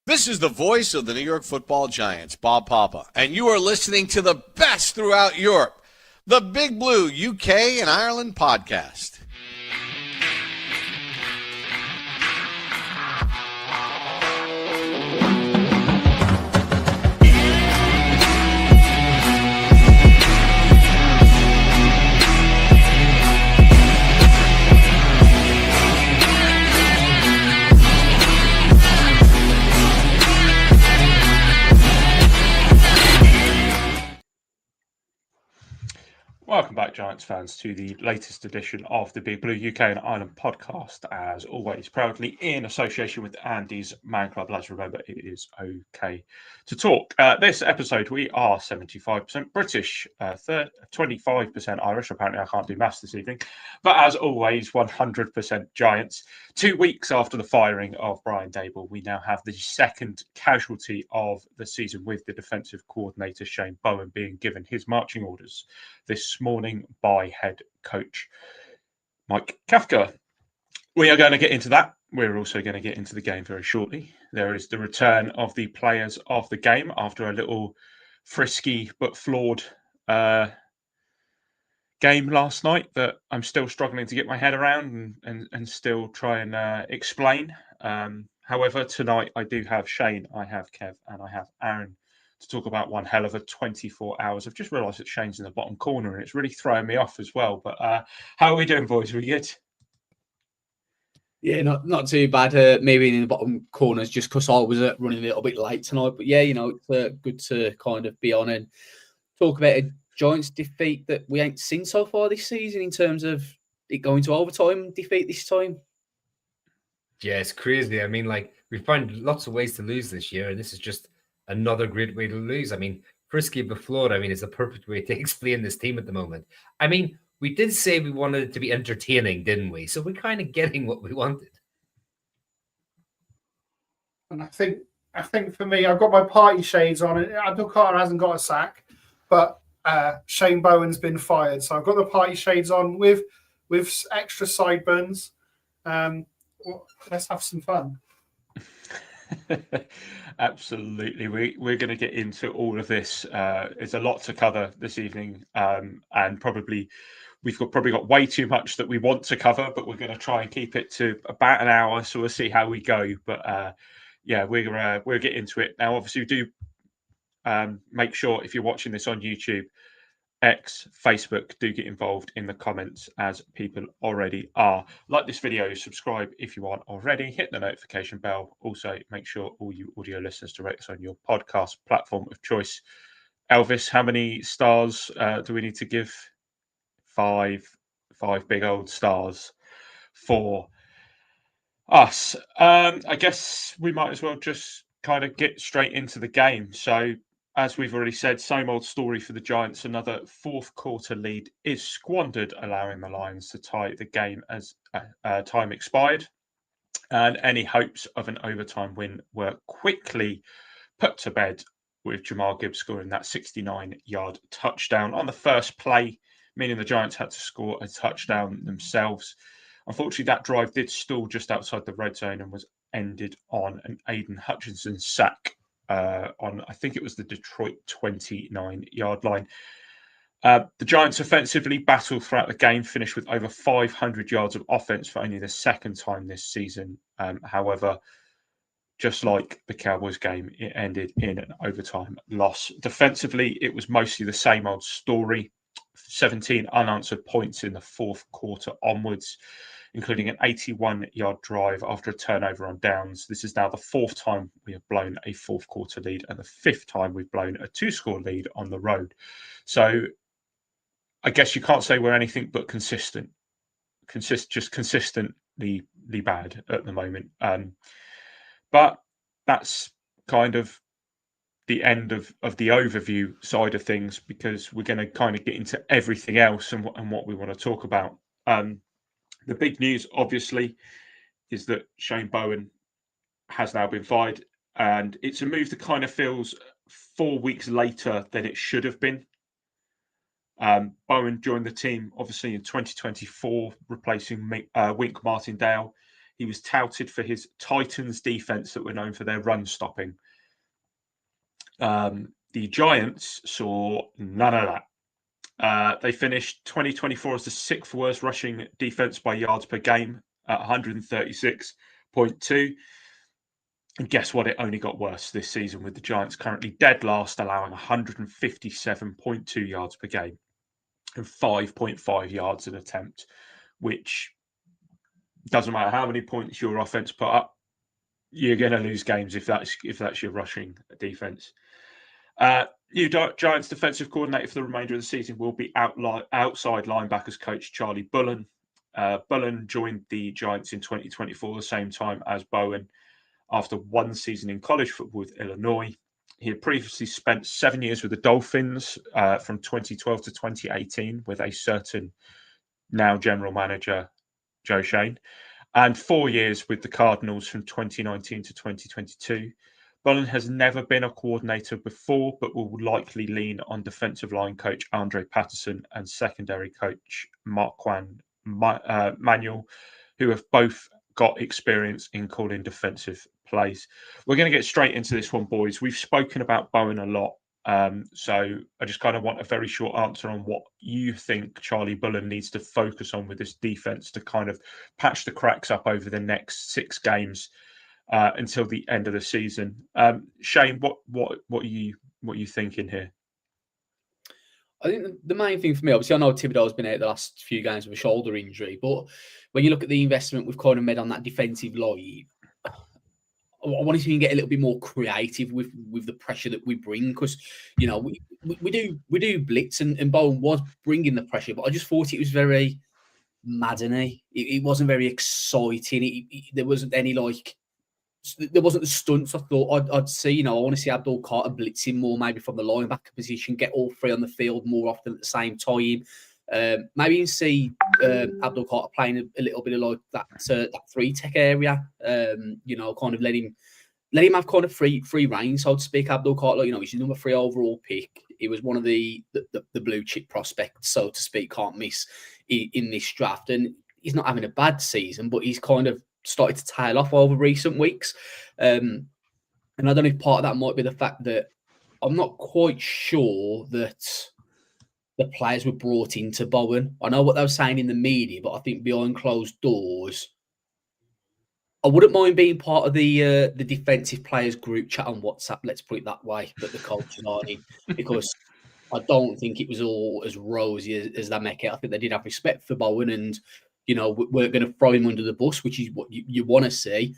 This is the voice of the New York Football Giants, Bob Papa, and you are listening to the best throughout Europe, the Big Blue UK and Ireland podcast. Welcome back, Giants fans, to the latest edition of the Big Blue UK and Ireland podcast. As always, proudly in association with Andy's Man Club. Lads, remember, it is okay to talk. This episode, we are 75% British, 25% Irish. Apparently, I can't do maths this evening. But as always, 100% Giants. 2 weeks after the firing of Brian Daboll, we now have the second casualty of the season, with the defensive coordinator Shane Bowen being given his marching orders this morning by head coach Mike Kafka. We are going to get into that. We're also going to get into the game very shortly. There is the return of the players of the game after a little frisky but flawed game last night that I'm still struggling to get my head around and still try and explain. However, tonight I do have Shane, I have Kev, and I have Aaron to talk about one hell of a 24 hours. I've just realised that Shane's in the bottom corner and it's really throwing me off as well. But how are we doing, boys? Are we good? Yeah, not too bad. Maybe in the bottom corners just because I was running a little bit late tonight. But yeah, it's good to kind of be on and talk about a Giants defeat that we ain't seen so far this season in terms of it going to overtime defeat this time. Yeah, it's crazy. I mean, like, we found lots of ways to lose this year, and this is just another great way to lose. I mean, frisky but flawed, is a perfect way to explain this team at the moment. I mean, we did say we wanted it to be entertaining, didn't we? So we're kind of getting what we wanted. And I think for me, I've got my party shades on. Abdul Carter hasn't got a sack, but Shane Bowen's been fired. So I've got the party shades on with extra sideburns. Let's have some fun. Absolutely. We're going to get into all of this. There's a lot to cover this evening, and we've got way too much that we want to cover, but we're going to try and keep it to about an hour, so we'll see how we go. But we'll get into it now. Obviously, we do make sure, if you're watching this on YouTube, X, Facebook, do get involved in the comments, as people already are. Like this video, subscribe if you aren't already, hit the notification bell. Also, make sure all you audio listeners to rate us on your podcast platform of choice. Elvis, how many stars do we need to give? Five big old stars for us. I guess we might as well just kind of get straight into the game. So, as we've already said, same old story for the Giants. Another fourth quarter lead is squandered, allowing the Lions to tie the game as time expired. And any hopes of an overtime win were quickly put to bed, with Jamal Gibbs scoring that 69-yard touchdown on the first play, meaning the Giants had to score a touchdown themselves. Unfortunately, that drive did stall just outside the red zone and was ended on an Aiden Hutchinson sack on, I think it was the Detroit 29-yard line. The Giants offensively battled throughout the game, finished with over 500 yards of offense for only the second time this season. However, just like the Cowboys game, it ended in an overtime loss. Defensively, it was mostly the same old story. 17 unanswered points in the fourth quarter onwards, including an 81-yard drive after a turnover on downs. This is now the fourth time we have blown a fourth quarter lead and the fifth time we've blown a two-score lead on the road. So I guess you can't say we're anything but consistent. Just consistently bad at the moment. But that's kind of the end of the overview side of things, because we're going to kind of get into everything else and what we want to talk about. The big news, obviously, is that Shane Bowen has now been fired, and it's a move that kind of feels 4 weeks later than it should have been. Bowen joined the team, obviously, in 2024, replacing Wink Martindale. He was touted for his Titans defense that were known for their run stopping. The Giants saw none of that. They finished 2024 as the 6th worst rushing defense by yards per game at 136.2. And guess what? It only got worse this season, with the Giants currently dead last, allowing 157.2 yards per game and 5.5 yards an attempt, which doesn't matter how many points your offense put up, you're going to lose games if that's your rushing defense. New Giants defensive coordinator for the remainder of the season will be outside linebackers coach Charlie Bullen. Bullen joined the Giants in 2024, the same time as Bowen, after one season in college football with Illinois. He had previously spent 7 years with the Dolphins from 2012 to 2018 with a certain now general manager, Joe Shane, and 4 years with the Cardinals from 2019 to 2022. Bullen has never been a coordinator before, but will likely lean on defensive line coach Andre Patterson and secondary coach Marquand Manuel, who have both got experience in calling defensive plays. We're going to get straight into this one, boys. We've spoken about Bowen a lot, so I just kind of want a very short answer on what you think Charlie Bullen needs to focus on with this defense to kind of patch the cracks up over the next 6 games until the end of the season. Shane, what are you thinking here? I think the main thing for me, obviously, I know Thibodeau's been out the last few games with a shoulder injury, but when you look at the investment we've kind of made on that defensive line, I want to see him get a little bit more creative with the pressure that we bring, because we do blitz, and Bowen was bringing the pressure, but I just thought it was very maddening. It wasn't very exciting. There wasn't any there wasn't the stunts I thought I'd see. I want to see Abdul Carter blitzing more, maybe from the linebacker position, get all 3 on the field more often at the same time. Maybe even see Abdul Carter playing a little bit of like that 3-tech area. Kind of let him have kind of free reign, so to speak. Abdul Carter, he's your number 3 overall pick. He was one of the blue chip prospects, so to speak, can't miss in this draft. And he's not having a bad season, but he's kind of started to tail off over recent weeks. And I don't know if part of that might be the fact that I'm not quite sure that the players were brought into Bowen. I know what they were saying in the media, but I think behind closed doors, I wouldn't mind being part of the defensive players group chat on WhatsApp, let's put it that way, that the coaches are in, because I don't think it was all as rosy as they make it. I think they did have respect for Bowen, and we're going to throw him under the bus, which is what you want to see.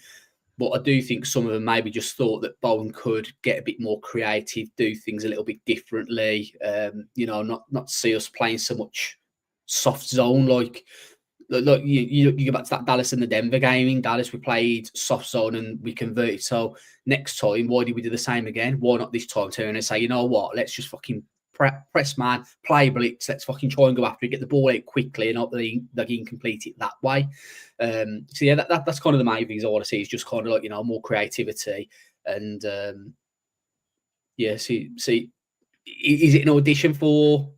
But I do think some of them maybe just thought that Bowen could get a bit more creative, do things a little bit differently. Not see us playing so much soft zone. Like you go back to that Dallas and the Denver game. In Dallas, we played soft zone and we converted. So next time, why did we do the same again? Why not this time turn and say, you know what, let's just fucking press man, play blitz, let's fucking try and go after it, get the ball out quickly, and hope they can complete it that way. So yeah, that's kind of the main things I want to see, is just kind of like, more creativity. And see, is it an audition for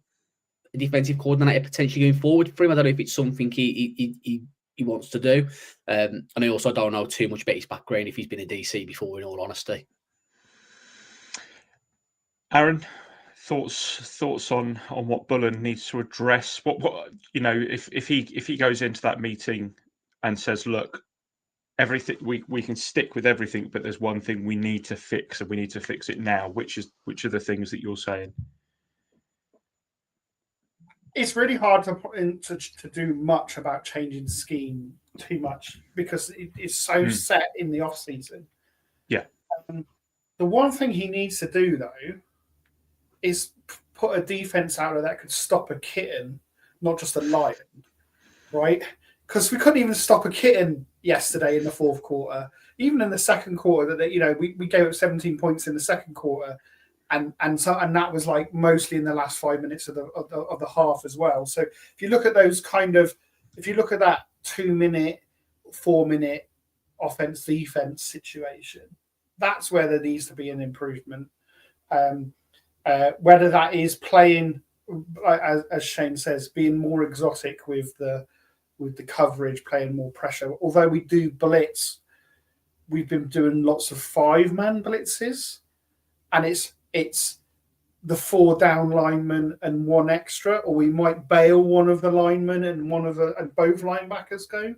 a defensive coordinator potentially going forward for him? I don't know if it's something he wants to do. And I also don't know too much about his background, if he's been a DC before, in all honesty. Aaron, thoughts on what Bullen needs to address? What if he goes into that meeting and says, look, everything we can stick with everything, but there's one thing we need to fix, and we need to fix it now. Which are the things that you're saying? It's really hard to do much about changing scheme too much, because it's so set in the off season. Yeah. The one thing he needs to do, though, is put a defense out there that could stop a kitten, not just a lion, right? Because we couldn't even stop a kitten yesterday in the 4th quarter. Even in the 2nd quarter, we gave up 17 points in the 2nd quarter, and that was like mostly in the last 5 minutes of the half as well. So if you look at that 2-minute, 4-minute offense defense situation, that's where there needs to be an improvement. Whether that is playing, as Shane says, being more exotic with the with the coverage, playing more pressure. Although we do blitz, we've been doing lots of 5-man blitzes, and it's the 4 down linemen and 1 extra, or we might bail one of the linemen and both linebackers go.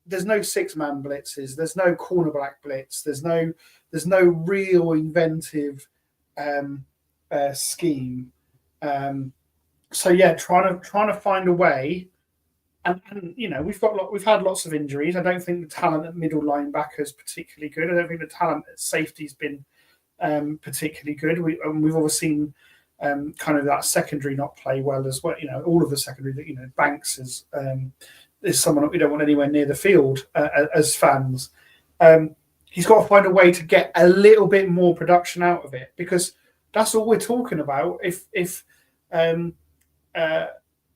There's no 6-man blitzes. There's no cornerback blitz. There's no real inventive scheme. So yeah, trying to find a way. And we've had lots of injuries. I don't think the talent at middle linebacker is particularly good. I don't think the talent at safety's been particularly good. We've all seen kind of that secondary not play well as well. All of the secondary. Banks is someone that we don't want anywhere near the field as fans. He's got to find a way to get a little bit more production out of it, because that's all we're talking about. If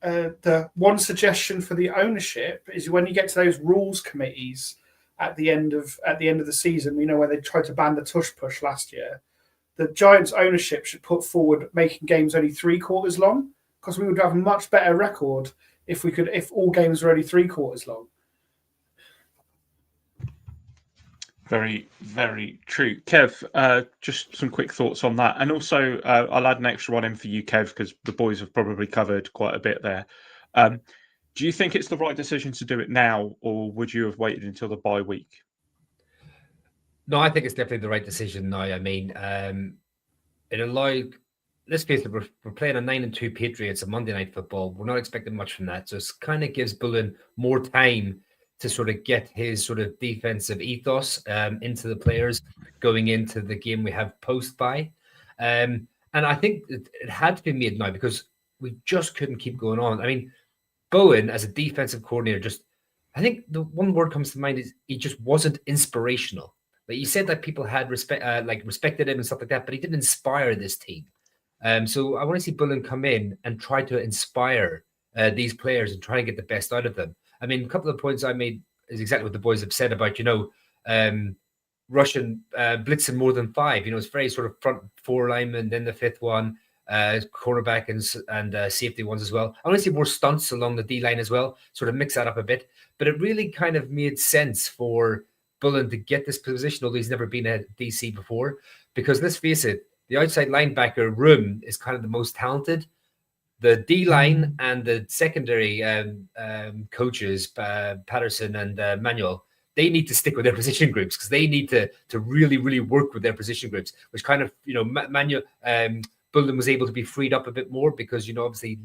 the one suggestion for the ownership is when you get to those rules committees at the end of the season, where they tried to ban the tush push last year, the Giants ownership should put forward making games only 3 quarters long, because we would have a much better record if all games were only 3 quarters long. Very, very true. Kev, just some quick thoughts on that. And also, I'll add an extra one in for you, Kev, because the boys have probably covered quite a bit there. Do you think it's the right decision to do it now, or would you have waited until the bye week? No, I think it's definitely the right decision now. I mean, it allowed, let's face it, we're playing a 9-2 Patriots, a Monday Night Football. We're not expecting much from that. So it kind of gives Bullen more time to sort of get his sort of defensive ethos into the players going into the game we have post-bye. And I think it had to be made now, because we just couldn't keep going on. I mean, Bowen, as a defensive coordinator, I think the one word comes to mind is he just wasn't inspirational. Like, you said that people had respected him and stuff like that, but he didn't inspire this team. So I want to see Bullen come in and try to inspire these players and try and get the best out of them. I mean, a couple of points I made is exactly what the boys have said about, Russian blitzing more than 5. It's very sort of front 4 linemen, then the 5th one, cornerback and safety ones as well. I want to see more stunts along the D-line as well, sort of mix that up a bit. But it really kind of made sense for Bullen to get this position, although he's never been a DC before, because let's face it, the outside linebacker room is kind of the most talented. The D-line and the secondary coaches, Patterson and Manuel, they need to stick with their position groups, because they need to really, really work with their position groups, which kind of, Manuel, Bullen was able to be freed up a bit more because, obviously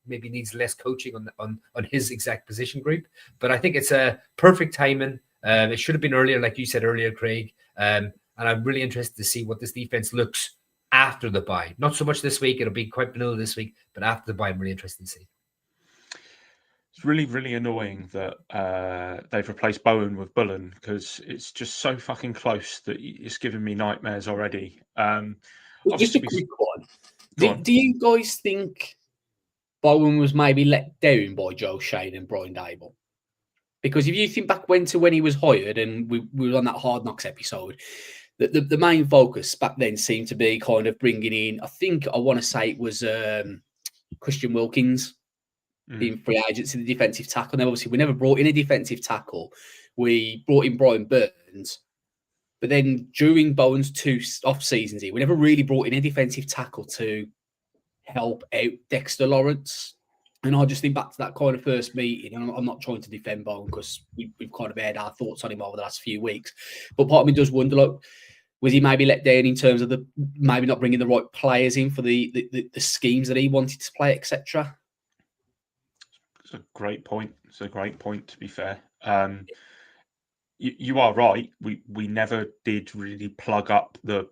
maybe needs less coaching on his exact position group. But I think it's a perfect timing. It should have been earlier, like you said earlier, Craig. And I'm really interested to see what this defense looks after the bye. Not so much this week. It'll be quite vanilla this week, but after the bye, I'm really interested to see. It's really, really annoying that they've replaced Bowen with Bullen, because it's just so fucking close that it's giving me nightmares already. Just a quick one. Do you guys think Bowen was maybe let down by Joe Shane and Brian Dable? Because if you think back when he was hired, and we were on that Hard Knocks episode, the main focus back then seemed to be kind of bringing in, I want to say it was Christian Wilkins in free agency, the defensive tackle. Now, obviously, we never brought in a defensive tackle. We brought in Brian Burns. But then during Bowen's 2 off seasons here, we never really brought in a defensive tackle to help out Dexter Lawrence. And I just think back to that kind of first meeting, and I'm not trying to defend Bowen, because we've kind of aired our thoughts on him over the last few weeks. But part of me does wonder, was he maybe let down in terms of maybe not bringing the right players in for the schemes that he wanted to play, etc.? It's a great point. To be fair. You are right. We never did really plug up the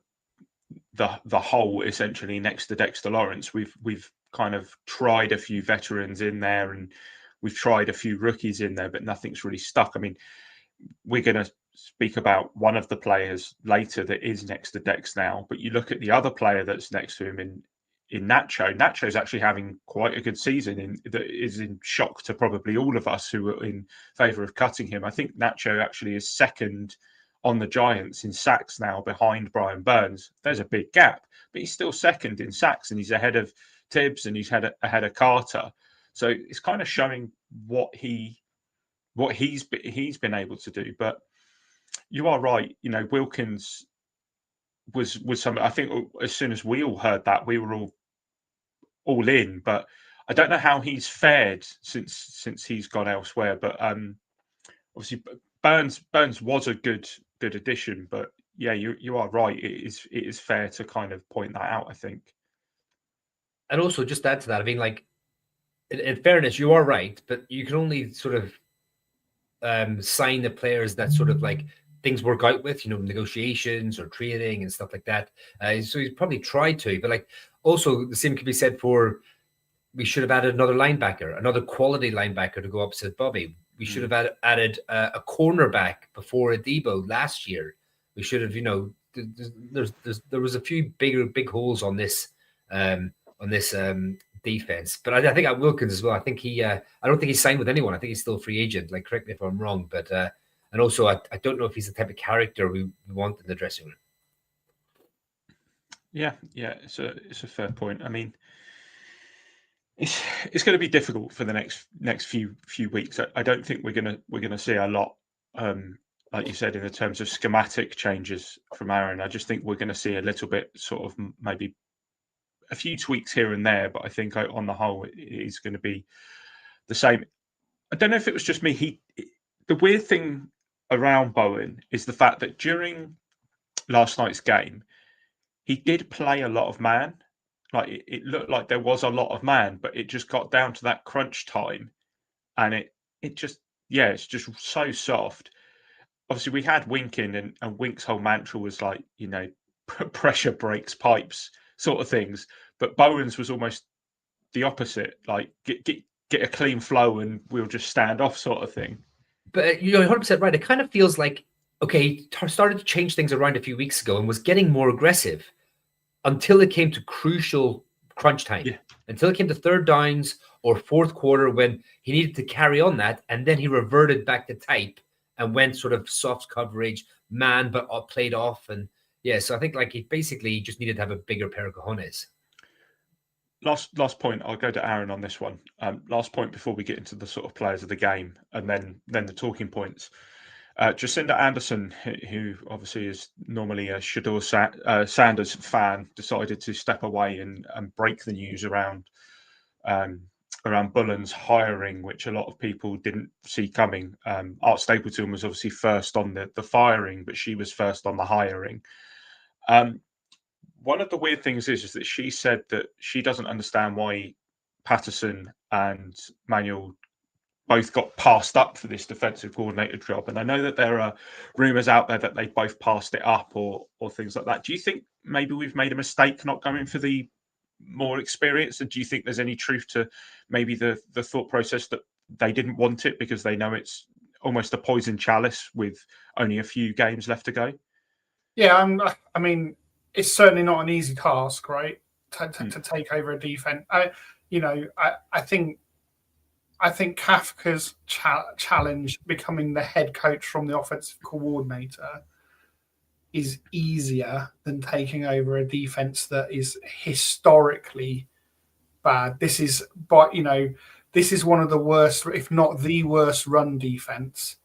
hole essentially next to Dexter Lawrence. We've kind of tried a few veterans in there, and we've tried a few rookies in there, but nothing's really stuck. I mean, we're going to speak about one of the players later that is next to Dex now, but you look at the other player that's next to him in Nacho. Nacho's actually having quite a good season, that is in shock to probably all of us who are in favour of cutting him. I think Nacho actually is second on the Giants in sacks now, behind Brian Burns. There's a big gap, but he's still second in sacks, and he's ahead of Tibbs, and he's ahead of Carter. So it's kind of showing what he's been able to do. But you are right. You know, Wilkins was something. I think as soon as we all heard that, we were all in. But I don't know how he's fared since he's gone elsewhere. But obviously Burns was a good addition. But yeah, you are right. It is fair to kind of point that out, I think. And also, just add to that, I mean, like, in fairness, you are right, but you can only sort of sign the players that sort of like things work out with, you know, negotiations or training and stuff like that. So he's probably tried to, but like also the same could be said for, we should have added another linebacker, another quality linebacker to go opposite Bobby. We should have added a cornerback before Adebo last year. We should have, you know, there was a few big holes on this defense. But I think at Wilkins as well. I think I don't think he's signed with anyone. I think he's still a free agent. Like, correct me if I'm wrong, but and also I don't know if he's the type of character we want in the dressing room. Yeah, it's a fair point. I mean, it's going to be difficult for the next few weeks. I don't think we're gonna see a lot, like you said, in the terms of schematic changes from Aaron. I just think we're going to see a little bit, sort of maybe a few tweaks here and there, but I think on the whole it is going to be the same. I don't know if it was just me. The weird thing around Bowen is the fact that during last night's game, he did play a lot of man. Like it looked like there was a lot of man, but it just got down to that crunch time, and it just, yeah, it's just so soft. Obviously, we had Wink in, and Wink's whole mantra was like, you know, pressure breaks pipes sort of things. But Bowen's was almost the opposite, like get a clean flow and we'll just stand off sort of thing. But you're 100% right. It kind of feels like, okay, he started to change things around a few weeks ago and was getting more aggressive until it came to crucial crunch time, until it came to third downs or fourth quarter when he needed to carry on that. And then he reverted back to type and went sort of soft coverage, man, but played off. And yeah, so I think like he basically just needed to have a bigger pair of cojones. Last point. I'll go to Aaron on this one. Last point before we get into the sort of players of the game and then the talking points. Jacinda Anderson, who obviously is normally a Shador Sanders fan, decided to step away and break the news around Bullen's hiring, which a lot of people didn't see coming. Art Stapleton was obviously first on the firing, but she was first on the hiring. One of the weird things is that she said that she doesn't understand why Patterson and Manuel both got passed up for this defensive coordinator job. And I know that there are rumours out there that they both passed it up or things like that. Do you think maybe we've made a mistake not going for the more experience? And do you think there's any truth to maybe the thought process that they didn't want it because they know it's almost a poison chalice with only a few games left to go? Yeah, I mean, it's certainly not an easy task, right? To take over a defense. I think Kafka's challenge, becoming the head coach from the offensive coordinator, is easier than taking over a defense that is historically bad. This is one of the worst, if not the worst, run defense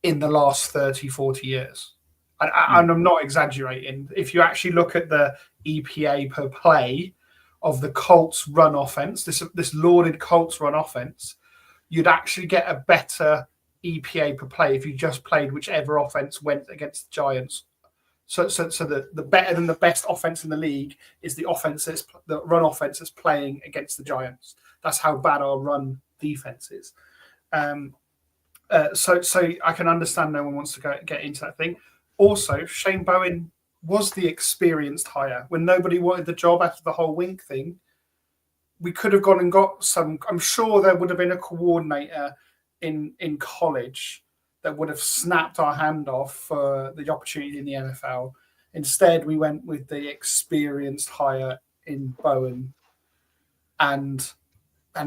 in the last 30, 40 years. And I'm not exaggerating. If you actually look at the EPA per play of the Colts run offense, this lauded Colts run offense, you'd actually get a better EPA per play if you just played whichever offense went against the Giants. So the better than the best offense in the league is the run offense that's playing against the Giants. That's how bad our run defense is. So I can understand no one wants to get into that thing. Also, Shane Bowen was the experienced hire. When nobody wanted the job after the whole Wink thing, we could have gone and got some. I'm sure there would have been a coordinator in college that would have snapped our hand off for the opportunity in the NFL. Instead, we went with the experienced hire in Bowen, and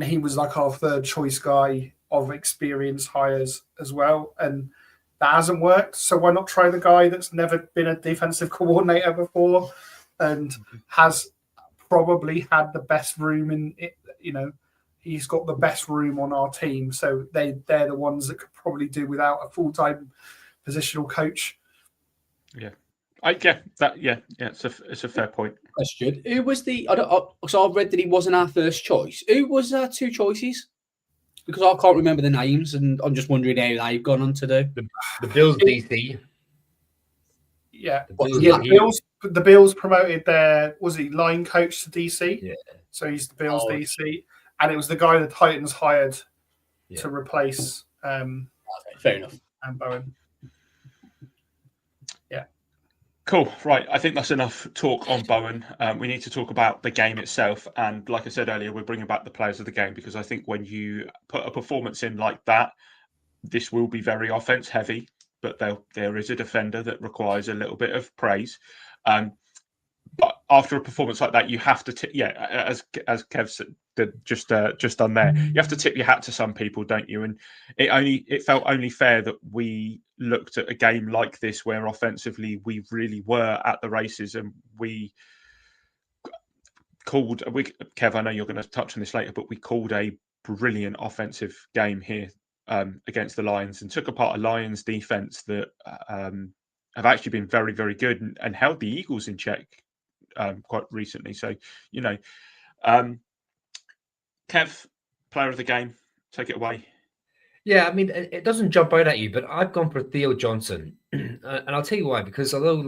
he was like our third choice guy of experienced hires as well. And that hasn't worked. So why not try the guy that's never been a defensive coordinator before and has probably had the best room in it, he's got the best room on our team. So they're the ones that could probably do without a full-time positional coach. Yeah. It's a fair point. Question: who was so I read that he wasn't our first choice. Who was our two choices? Because I can't remember the names, and I'm just wondering how they've gone on to do. The Bills DC. Yeah, The the Bills promoted their line coach to DC. Yeah. So he's the Bills DC, and it was the guy the Titans hired to replace. Fair enough. And Bowen. Yeah. Cool. Right. I think that's enough talk on Bowen. We need to talk about the game itself. And like I said earlier, we're bringing back the players of the game because I think when you put a performance in like that, this will be very offense heavy, but there is a defender that requires a little bit of praise. But after a performance like that, you have to, as Kev said, just done there, you have to tip your hat to some people, don't you? And it felt only fair that we looked at a game like this where offensively we really were at the races, and Kev, I know you're going to touch on this later, but we called a brilliant offensive game here against the Lions and took apart a Lions defense that have actually been very, very good and held the Eagles in check quite recently. So, Kev, player of the game, take it away. Yeah, I mean, it doesn't jump out at you, but I've gone for Theo Johnson. And I'll tell you why, because although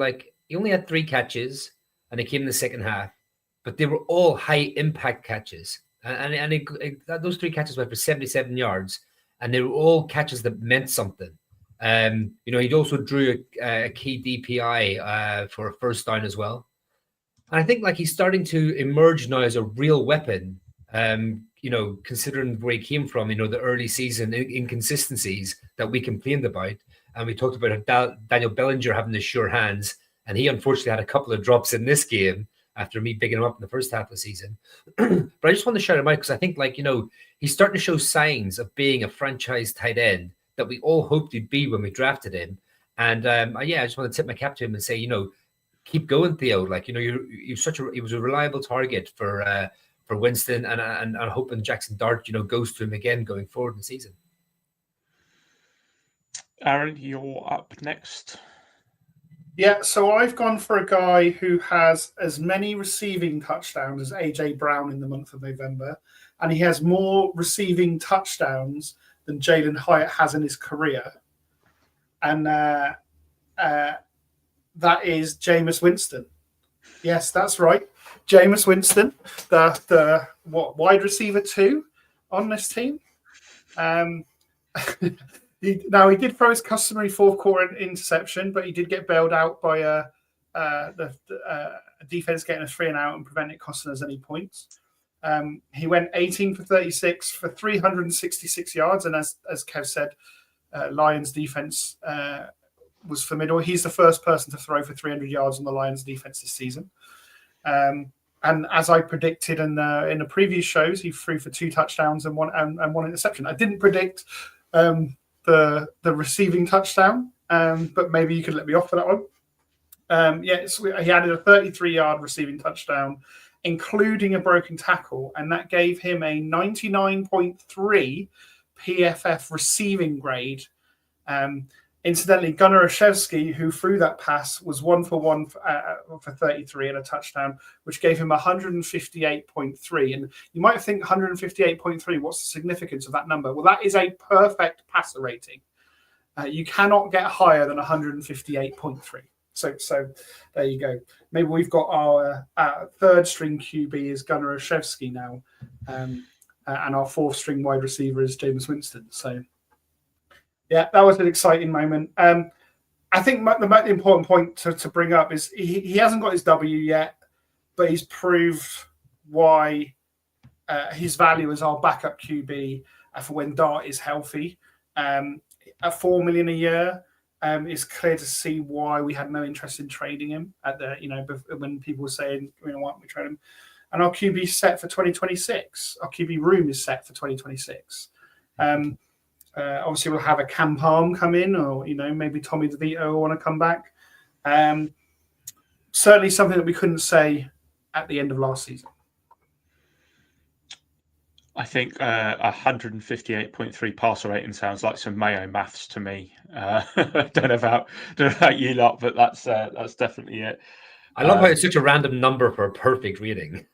he only had 3 catches and he came in the second half, but they were all high impact catches. And those 3 catches went for 77 yards, and they were all catches that meant something. He'd also drew a key DPI for a first down as well. And I think he's starting to emerge now as a real weapon. Considering where he came from, the early season inconsistencies that we complained about. And we talked about Daniel Bellinger having the sure hands. And he unfortunately had a couple of drops in this game after me picking him up in the first half of the season. But I just want to shout him out because I think, he's starting to show signs of being a franchise tight end that we all hoped he'd be when we drafted him. And I just want to tip my cap to him and say, keep going, Theo. He was a reliable target for Winston, and I'm hoping Jackson Dart, goes to him again going forward in the season. Aaron, you're up next. Yeah, so I've gone for a guy who has as many receiving touchdowns as AJ Brown in the month of November, and he has more receiving touchdowns than Jalen Hyatt has in his career, and that is Jameis Winston. Yes, that's right. Jameis Winston, the wide receiver 2 on this team. He did throw his customary fourth quarter interception, but he did get bailed out by the defense getting a 3 and out and preventing it costing us any points. He went 18 for 36 for 366 yards, and as Kev said, Lions defense was formidable. He's the first person to throw for 300 yards on the Lions defense this season. And as I predicted in the previous shows, he threw for 2 touchdowns and one interception. I didn't predict the receiving touchdown, but maybe you could let me off for that one. He added a 33-yard receiving touchdown, including a broken tackle, and that gave him a 99.3 PFF receiving grade. Incidentally, Gunnar Olszewski, who threw that pass, was 1 for 1 for 33 and a touchdown, which gave him 158.3. And you might think 158.3, what's the significance of that number? Well, that is a perfect passer rating. You cannot get higher than 158.3. So there you go. Maybe we've got our third string QB is Gunnar Olszewski now, and our fourth string wide receiver is Jameis Winston. So, yeah, that was an exciting moment. I think the most important point to bring up is he hasn't got his W yet, but he's proved why his value as our backup QB for when Dart is healthy. At $4 million a year, it's clear to see why we had no interest in trading him when people were saying, why don't we trade him? And our QB is set for 2026. Our QB room is set for 2026. Obviously, we'll have a Cam Palm come in, or maybe Tommy DeVito will want to come back. Certainly, something that we couldn't say at the end of last season. I think 158.3 passer rating sounds like some Mayo maths to me. Don't know about you lot, but that's definitely it. I love how it's such a random number for a perfect reading.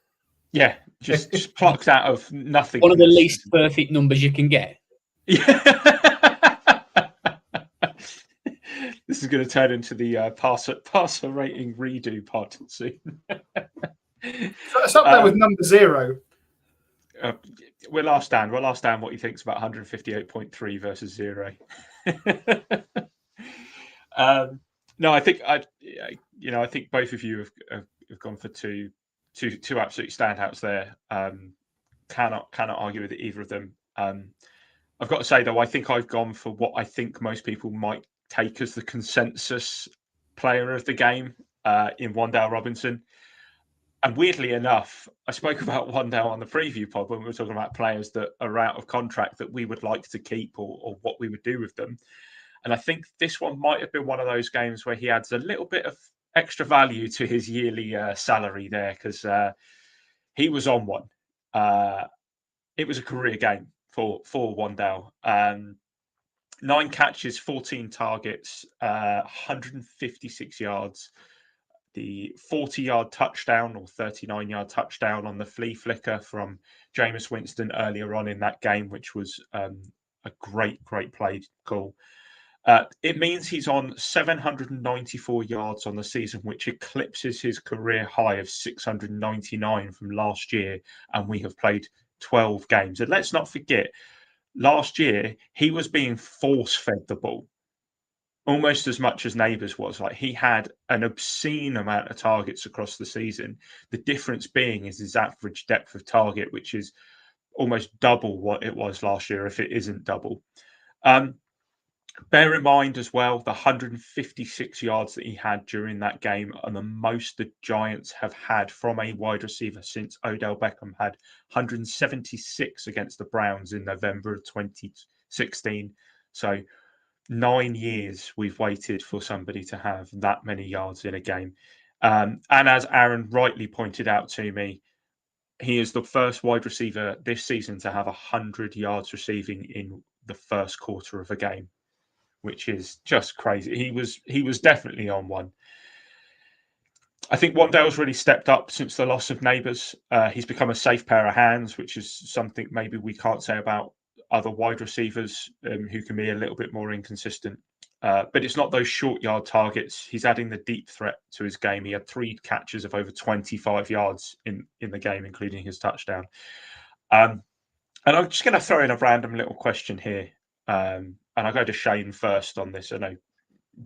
Yeah, just plucked out of nothing. One of the least perfect numbers you can get. Yeah. This is going to turn into the passer rating redo pod soon. It's up there with number 0. We'll ask Dan. We'll ask Dan what he thinks about 158.3 versus 0. No, I think I think both of you have gone for two absolute standouts there. Cannot argue with either of them. I've got to say though, I think I've gone for what I think most people might take as the consensus player of the game in Wan'Dale Robinson. And weirdly enough, I spoke about Wan'Dale on the preview pod when we were talking about players that are out of contract that we would like to keep or what we would do with them. And I think this one might have been one of those games where he adds a little bit of extra value to his yearly salary there because he was on one. It was a career game for Wan'Dale. 9 catches, 14 targets, 156 yards. The 40-yard touchdown or 39-yard touchdown on the flea flicker from Jameis Winston earlier on in that game, which was a great play call. It means he's on 794 yards on the season, which eclipses his career high of 699 from last year, and we have played 12 games. And let's not forget, last year he was being force-fed the ball almost as much as Neighbours was. Like, he had an obscene amount of targets across the season. The difference being is his average depth of target, which is almost double what it was last year, if it isn't double. Bear in mind as well, the 156 yards that he had during that game are the most the Giants have had from a wide receiver since Odell Beckham had 176 against the Browns in November of 2016. So 9 years we've waited for somebody to have that many yards in a game. And as Aaron rightly pointed out to me, he is the first wide receiver this season to have 100 yards receiving in the first quarter of a game, which is just crazy. He was definitely on one. I think Wan'Dale's really stepped up since the loss of Neighbours. He's become a safe pair of hands, which is something maybe we can't say about other wide receivers who can be a little bit more inconsistent. But it's not those short yard targets. He's adding the deep threat to his game. He had 3 catches of over 25 yards in the game, including his touchdown. And I'm just going to throw in a random little question here. And I'll go to Shane first on this. I know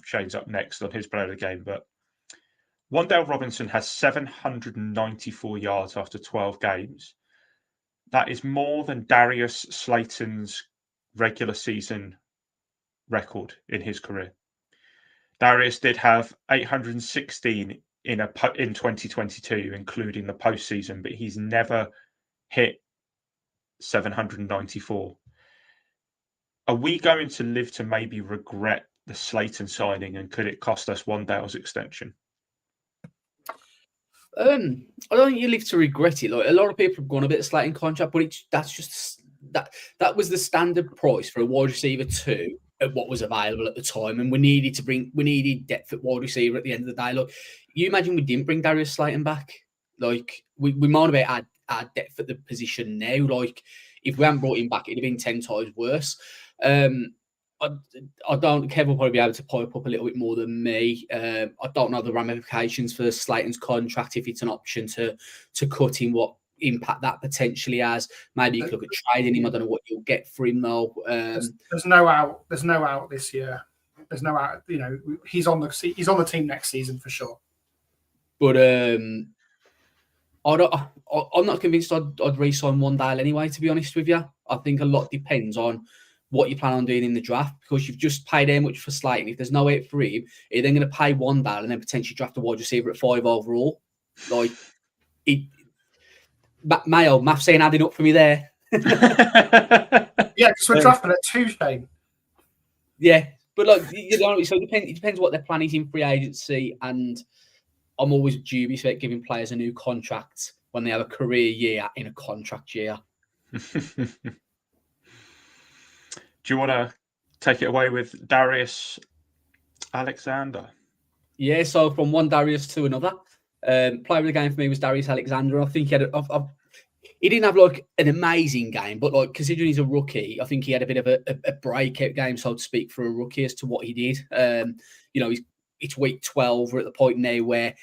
Shane's up next on his player of the game, but Wan'Dale Robinson has 794 yards after 12 games. That is more than Darius Slayton's regular season record in his career. Darius did have 816 in 2022, including the postseason, but he's never hit 794. Are we going to live to maybe regret the Slayton signing, and could it cost us Wan'Dale's extension? I don't think you live to regret it. Like, a lot of people have gone a bit Slayton contract, but that's just that was the standard price for a wide receiver 2 at what was available at the time, and we needed depth at wide receiver at the end of the day. Look, you imagine we didn't bring Darius Slayton back. Like, we moan about our depth at the position now. Like, if we hadn't brought him back, it'd have been 10 times worse. I don't. Kev will probably be able to pipe up a little bit more than me. I don't know the ramifications for Slayton's contract, if it's an option to cut him, what impact that potentially has. Maybe you could look at trading him. I don't know what you'll get for him though. There's no out. There's no out this year. There's no out. You know, he's on the team next season for sure. But I'm not convinced I'd re-sign Wan'Dale anyway. To be honest with you, I think a lot depends on what you plan on doing in the draft, because you've just paid how much for Slayton. If there's no out for him, you're then going to pay Wan'Dale and then potentially draft a wide receiver at 5 overall. Like, Mayo, maths ain't adding up for me there. Yeah, because we're drafting at 2, Shane. Yeah, but like, you know, so it depends what their plan is in free agency, and I'm always dubious about giving players a new contract when they have a career year in a contract year. Do you want to take it away with Darius Alexander? Yeah, so from one Darius to another. Player of the game for me was Darius Alexander. I think he had he didn't have like an amazing game, but like considering he's a rookie, I think he had a bit of a breakout game, so to speak, for a rookie as to what he did. It's week 12. We're at the point now where,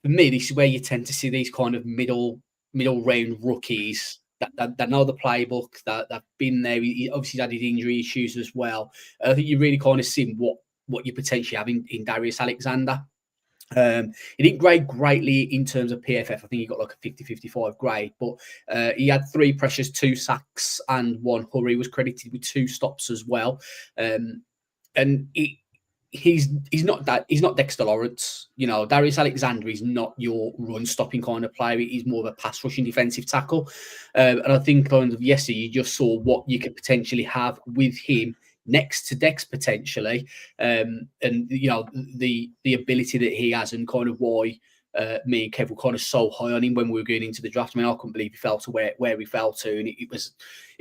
for me, this is where you tend to see these kind of middle round rookies that know the playbook, that have been there. He obviously had his injury issues as well. I think you really kind of see what you potentially have in Darius Alexander. He didn't grade greatly in terms of PFF. I think he got like a 50-55 grade, but he had 3 pressures, 2 sacks, and 1 hurry. Was credited with 2 stops as well. And he's not Dexter Lawrence. Darius Alexander is not your run stopping kind of player. He's more of a pass rushing defensive tackle. And I think kind of yesterday you just saw what you could potentially have with him next to Dex potentially, and the ability that he has, and kind of why me and Kev were kind of so high on him when we were going into the draft. I mean, I couldn't believe he fell to where he fell to, and it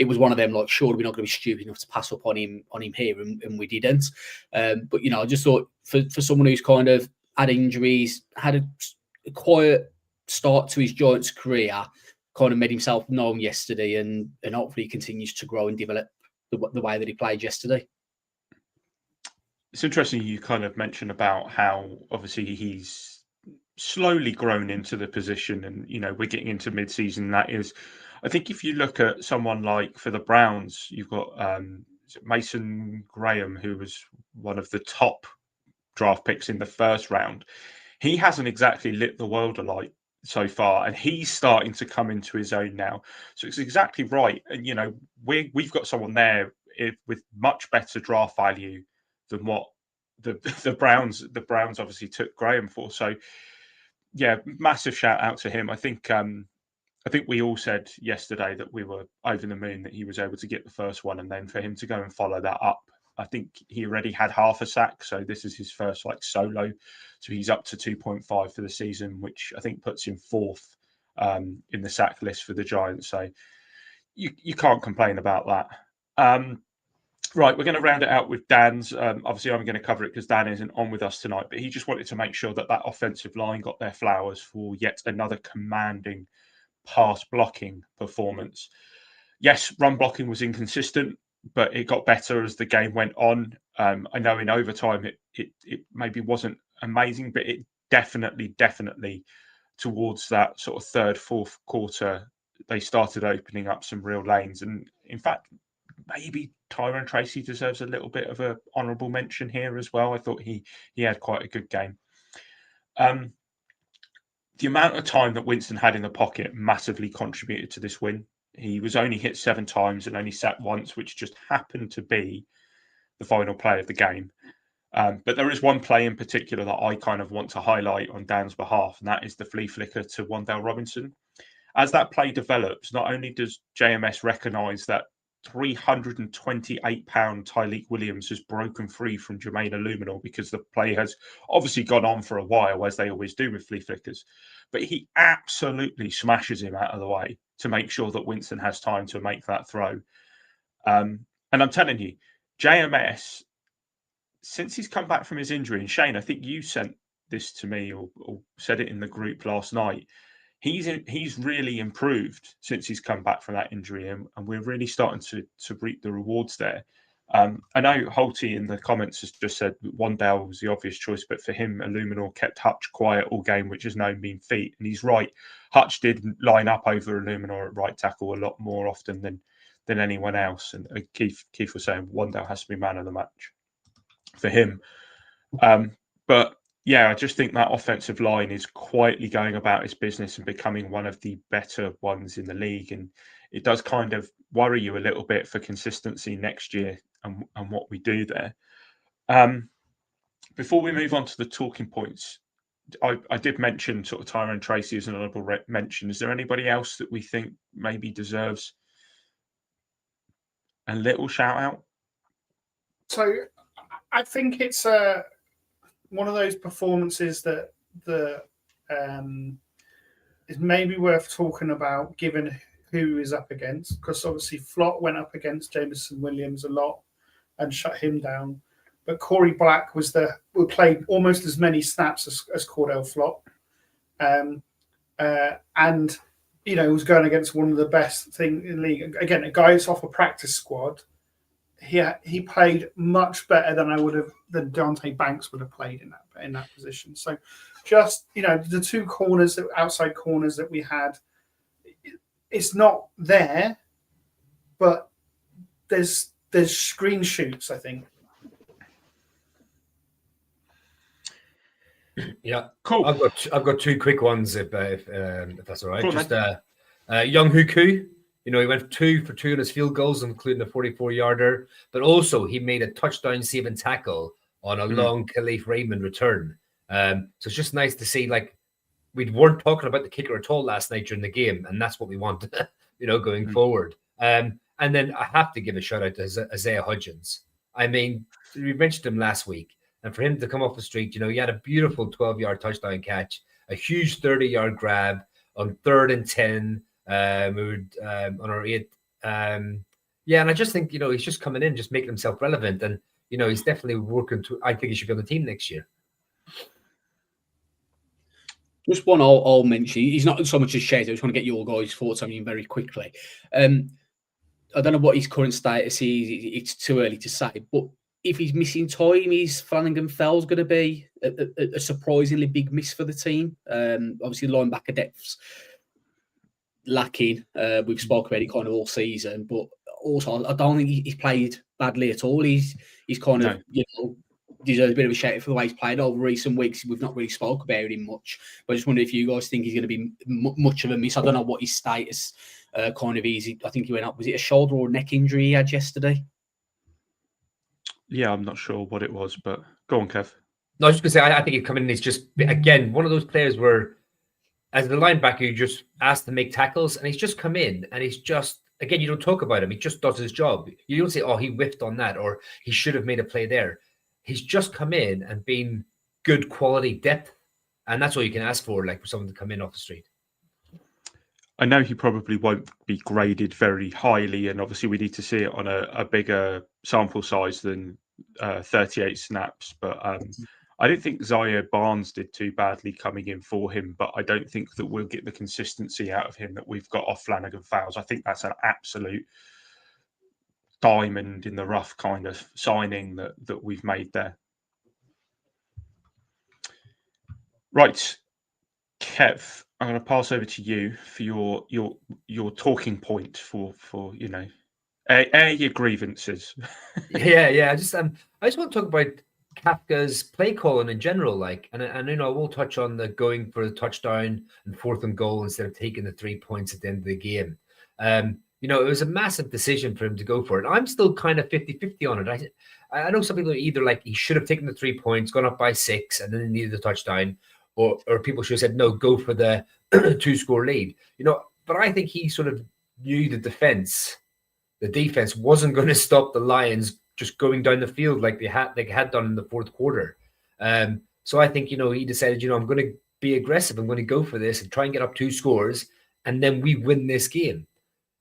was one of them like, surely we're not going to be stupid enough to pass up on him here, and we didn't. But I just thought for someone who's kind of had injuries, had a quiet start to his Giants career, kind of made himself known yesterday, and hopefully he continues to grow and develop the way that he played yesterday. It's interesting you kind of mentioned about how obviously he's slowly grown into the position, and we're getting into mid-season. That is, I think if you look at someone like for the Browns, you've got Mason Graham, who was one of the top draft picks in the first round. He hasn't exactly lit the world alight so far, and he's starting to come into his own now. So it's exactly right. And we've got someone there with much better draft value than what the Browns obviously took Graham for. So yeah, massive shout out to him. I think we all said yesterday that we were over the moon that he was able to get the first one, and then for him to go and follow that up. I think he already had half a sack, so this is his first solo. So he's up to 2.5 for the season, which I think puts him 4th in the sack list for the Giants. So you can't complain about that. Right, we're going to round it out with Dan's. Obviously, I'm going to cover it because Dan isn't on with us tonight, but he just wanted to make sure that offensive line got their flowers for yet another commanding pass blocking performance. Yes, run blocking was inconsistent, but it got better as the game went on. I know in overtime it maybe wasn't amazing, but it definitely towards that sort of third, fourth quarter, they started opening up some real lanes. And in fact, maybe Tyrone Tracy deserves a little bit of an honourable mention here as well. I thought he had quite a good game. The amount of time that Winston had in the pocket massively contributed to this win. He was only hit 7 times and only sacked once, which just happened to be the final play of the game. But there is one play in particular that I kind of want to highlight on Dan's behalf, and that is the flea flicker to Wan'Dale Robinson. As that play develops, not only does JMS recognise that 328-pound Tyleik Williams has broken free from Jermaine Illuminor, because the play has obviously gone on for a while, as they always do with flea flickers, but he absolutely smashes him out of the way to make sure that Winston has time to make that throw. And I'm telling you, JMS, since he's come back from his injury, and Shane, I think you sent this to me or said it in the group last night, he's really improved since he's come back from that injury, and we're really starting to reap the rewards there. I know Holty in the comments has just said Wan'Dale was the obvious choice, but for him, Illuminor kept Hutch quiet all game, which is known being feet, and he's right. Hutch did line up over Illuminor at right tackle a lot more often than anyone else, and Keith was saying Wan'Dale has to be man of the match for him. But yeah, I just think that offensive line is quietly going about its business and becoming one of the better ones in the league. And it does kind of worry you a little bit for consistency next year and what we do there. Before we move on to the talking points, I did mention sort of Tyrone Tracy as an honourable mention. Is there anybody else that we think maybe deserves a little shout out? So I think it's one of those performances that is maybe worth talking about, given who he's up against, because obviously Flott went up against Jameson Williams a lot and shut him down. But Corey Black played almost as many snaps as Cordell Flott. And was going against one of the best thing in the league. Again, a guy who's off a practice squad. He played much better than Deontay Banks would have played in that position. So, just the two outside corners that we had, it's not there, but there's screen shoots, I think. Yeah, cool. I've got two quick ones if that's all right. Cool, just Young Huku. He went 2 for 2 on his field goals, including a 44-yarder. But also, he made a touchdown saving tackle on a long Khalif Raymond return. So it's just nice to see. Like, we weren't talking about the kicker at all last night during the game, and that's what we want, going forward. And then I have to give a shout out to Isaiah Hudgens. I mean, we mentioned him last week, and for him to come off the street, he had a beautiful 12-yard touchdown catch, a huge 30-yard grab on 3rd and 10. On our 8. And I just think, he's just coming in, just making himself relevant. And, he's definitely working I think he should be on the team next year. Just one I'll mention. He's not so much as Shez. I just want to get your guys' thoughts on him very quickly. I don't know what his current status is. It's too early to say. But if he's missing time, is Flanagan Fells going to be a surprisingly big miss for the team? Obviously, linebacker depth's lacking. We've spoken about it kind of all season, but also I don't think he's played badly at all. He's kind of deserves a bit of a shout for the way he's played over recent weeks. We've not really spoke about him much, but I just wonder if you guys think he's going to be much of a miss. I don't know what his status kind of is. I think he went up. Was it a shoulder or neck injury he had yesterday? Yeah, I'm not sure what it was, but go on, Kev. No, I was just going to say, I think he's coming in. He's just, again, one of those players where, as the linebacker, you just asked to make tackles, and he's just come in, and he's just, again, you don't talk about him. He just does his job. You don't say, oh, he whiffed on that, or he should have made a play there. He's just come in and been good quality depth, and that's all you can ask for, like for someone to come in off the street. I know he probably won't be graded very highly, and obviously we need to see it on a bigger sample size than 38 snaps, but I don't think Zaire Barnes did too badly coming in for him, but I don't think that we'll get the consistency out of him that we've got off Flanagan Fowles. I think that's an absolute diamond in the rough kind of signing that we've made there. Right, Kev, I'm going to pass over to you for your talking point for air your grievances. Yeah. I just want to talk about Kafka's play calling in general, and I will touch on the going for the touchdown and 4th and goal instead of taking the 3 points at the end of the game. It was a massive decision for him to go for it. I'm still kind of 50-50 on it. I know some people are either like he should have taken the 3 points, gone up by 6, and then needed the touchdown, or people should have said no, go for the 2-score lead. But I think he sort of knew the defense wasn't going to stop the Lions just going down the field like they had done in the 4th quarter. So I think, he decided, I'm going to be aggressive. I'm going to go for this and try and get up 2 scores, and then we win this game.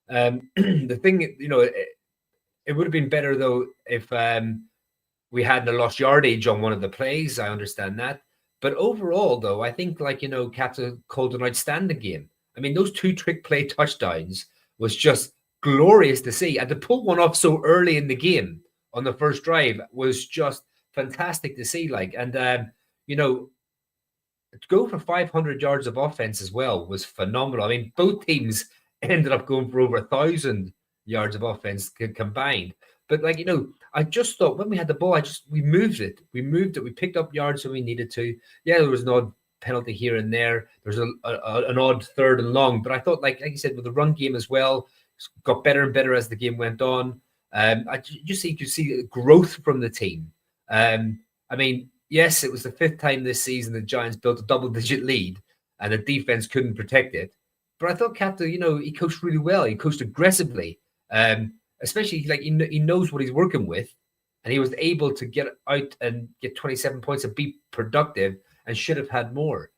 The thing, it would have been better, though, if we hadn't lost yardage on one of the plays. I understand that. But overall, though, I think, Captain called an outstanding game. I mean, those 2 trick play touchdowns was just glorious to see. And to pull one off so early in the game on the first drive was just fantastic to see. And to go for 500 yards of offense as well was phenomenal. I mean, both teams ended up going for over 1,000 yards of offense combined. But I just thought when we had the ball, we moved it. We picked up yards when we needed to. Yeah, there was an odd penalty here and there. There's an odd 3rd and long. But I thought, like you said, with the run game as well, got better and better as the game went on. I just see growth from the team. I mean, yes, it was the 5th time this season the Giants built a double-digit lead, and the defense couldn't protect it. But I thought Captain, he coached really well. He coached aggressively, especially he knows what he's working with, and he was able to get out and get 27 points and be productive, and should have had more.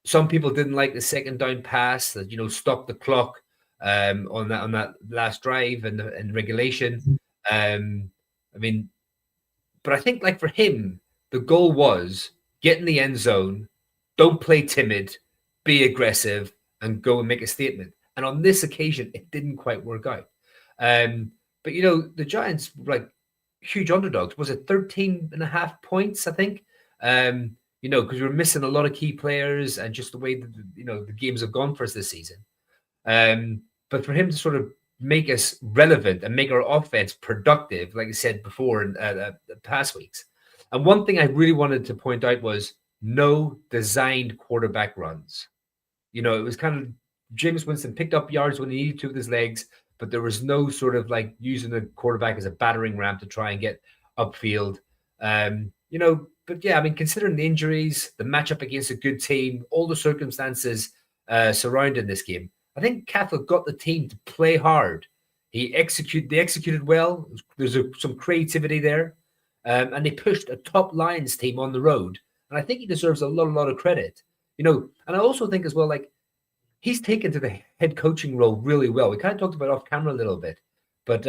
some people didn't like the second down pass that stopped the clock on that last drive and regulation. I mean, but I think like for him, the goal was get in the end zone, don't play timid, be aggressive, and go and make a statement. And on this occasion, it didn't quite work out. But the Giants were like huge underdogs. Was it 13.5 points, I think? Because we were missing a lot of key players and just the way that the games have gone for us this season. But for him to sort of make us relevant and make our offense productive, like I said before in the past weeks. And one thing I really wanted to point out was no designed quarterback runs. It was kind of Jameis Winston picked up yards when he needed to with his legs, but there was no sort of like using the quarterback as a battering ram to try and get upfield. But yeah, I mean, considering the injuries, the matchup against a good team, all the circumstances surrounding this game, I think Catholic got the team to play hard. They executed well. There's some creativity there. And they pushed a top Lions team on the road. And I think he deserves a lot of credit. And I also think as well, like, he's taken to the head coaching role really well. We kind of talked about off camera a little bit. But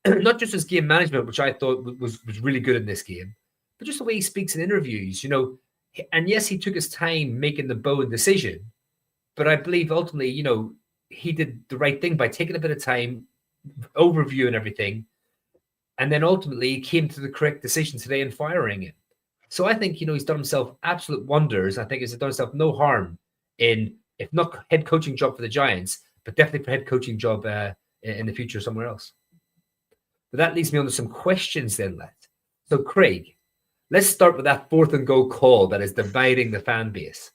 not just his game management, which I thought was really good in this game, but just the way he speaks in interviews, And yes, he took his time making the Bowen decision. But I believe ultimately, he did the right thing by taking a bit of time, overviewing everything. And then ultimately he came to the correct decision today in firing him. So I think, he's done himself absolute wonders. I think he's done himself no harm in, if not head coaching job for the Giants, but definitely for head coaching job in the future somewhere else. But that leads me on to some questions then, left. So Craig, let's start with that 4th and goal call that is dividing the fan base.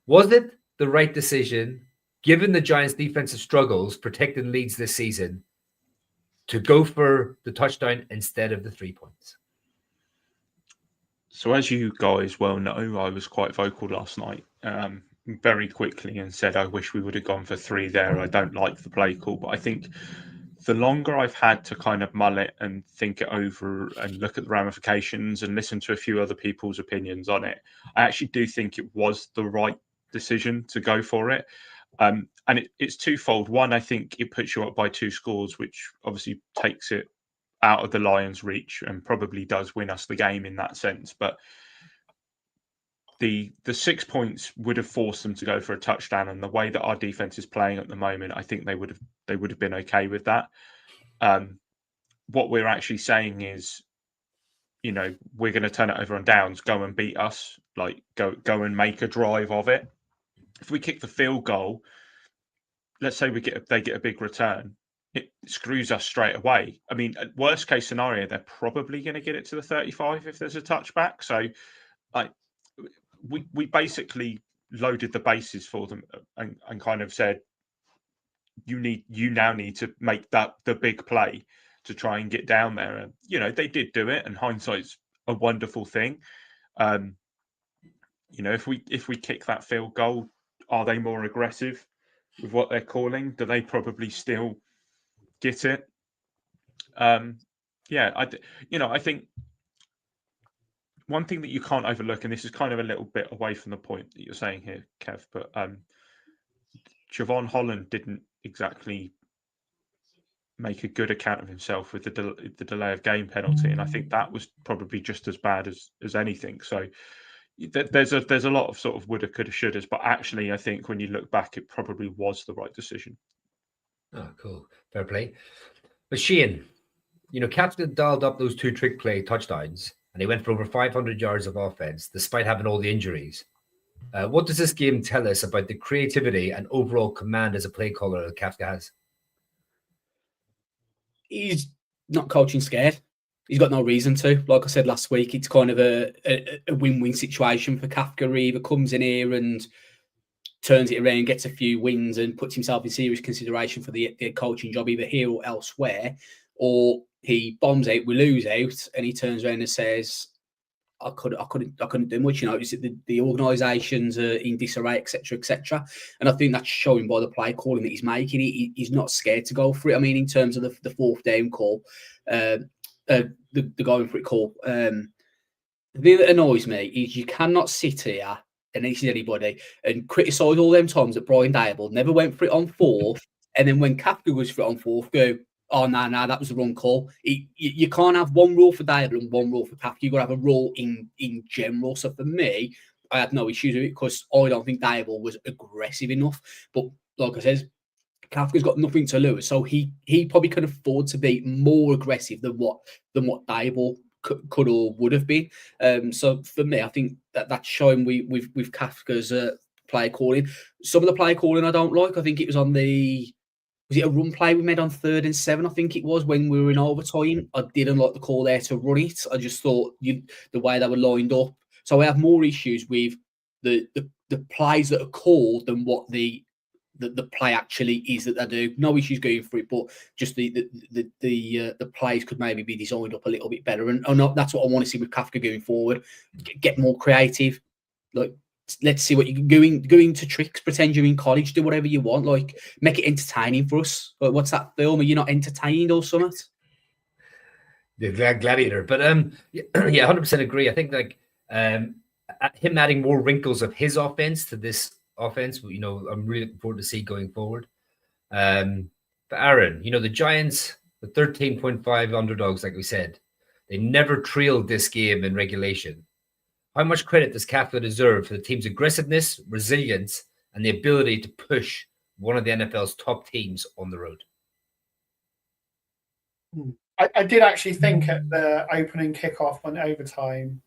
Was it the right decision, given the Giants' defensive struggles protecting leads this season, to go for the touchdown instead of the 3 points? So as you guys well know, I was quite vocal last night very quickly and said I wish we would have gone for 3 there. I don't like the play call, but I think the longer I've had to kind of mull it and think it over and look at the ramifications and listen to a few other people's opinions on it, I actually do think it was the right decision to go for it. And it's twofold. One, I think it puts you up by 2 scores, which obviously takes it out of the Lions' reach and probably does win us the game in that sense. But the 6 points would have forced them to go for a touchdown, and the way that our defense is playing at the moment, I think they would have been okay with that. What we're actually saying is, we're going to turn it over on downs, go and beat us, like go and make a drive of it. If we kick the field goal, let's say they get a big return, it screws us straight away. I mean, worst case scenario, they're probably going to get it to the 35 if there's a touchback. So, we basically loaded the bases for them and kind of said, you now need to make that the big play to try and get down there. And they did do it, and hindsight's a wonderful thing. If we kick that field goal, are they more aggressive with what they're calling? Do they probably still get it? I think one thing that you can't overlook, and this is kind of a little bit away from the point that you're saying here, Kev, but Javon Holland didn't exactly make a good account of himself with the delay of game penalty, and I think that was probably just as bad as anything. So there's a lot of sort of woulda, coulda, shouldas, but actually I think when you look back, it probably was the right decision. Oh, cool. Fair play. But Shane, Captain dialed up those 2 trick play touchdowns, and he went for over 500 yards of offense, despite having all the injuries. What does this game tell us about the creativity and overall command as a play caller that Kafka has? He's not coaching scared. He's got no reason to. Like I said last week, it's kind of a win-win situation for Kafka. He either comes in here and turns it around, gets a few wins, and puts himself in serious consideration for the coaching job, either here or elsewhere, or he bombs out, we lose out, and he turns around and says, I couldn't do much. The organisations are in disarray, etc., etc. And I think that's showing by the play calling that he's making. He's not scared to go for it. I mean, in terms of the 4th down call, the going for it call. The thing that annoys me is you cannot sit here and this is anybody, and criticise all them times that Brian Dable never went for it on fourth, and then when Kafka goes for it on fourth, go, oh, no, that was the wrong call. You can't have one rule for Dable and one rule for Kafka. You've got to have a rule in general. So for me, I had no issues with it because I don't think Dable was aggressive enough. But like I said, Kafka's got nothing to lose, so he probably can afford to be more aggressive than what Dable could or would have been. So for me, I think that's showing with Kafka's play calling. Some of the play calling I don't like. I think it was on was it a run play we made on 3rd and 7? I think it was when we were in overtime. I didn't like the call there to run it. I just thought the way they were lined up. So I have more issues with the plays that are called than what the play actually is that they do. No issues going for it, but just the plays could maybe be designed up a little bit better. And that's what I want to see with Kafka going forward. Get more creative. Like, let's see what you can go into tricks, pretend you're in college, do whatever you want. Like, make it entertaining for us. Like, what's that film? Are you not entertained or something? The Gladiator. But yeah, 100% agree. I think like him adding more wrinkles of his offense to this offense, I'm really looking forward to see going forward. But Aaron, the Giants, the 13.5 underdogs, like we said, they never trailed this game in regulation. How much credit does Kafka deserve for the team's aggressiveness, resilience, and the ability to push one of the NFL's top teams on the road? I did actually think at the opening kickoff when overtime,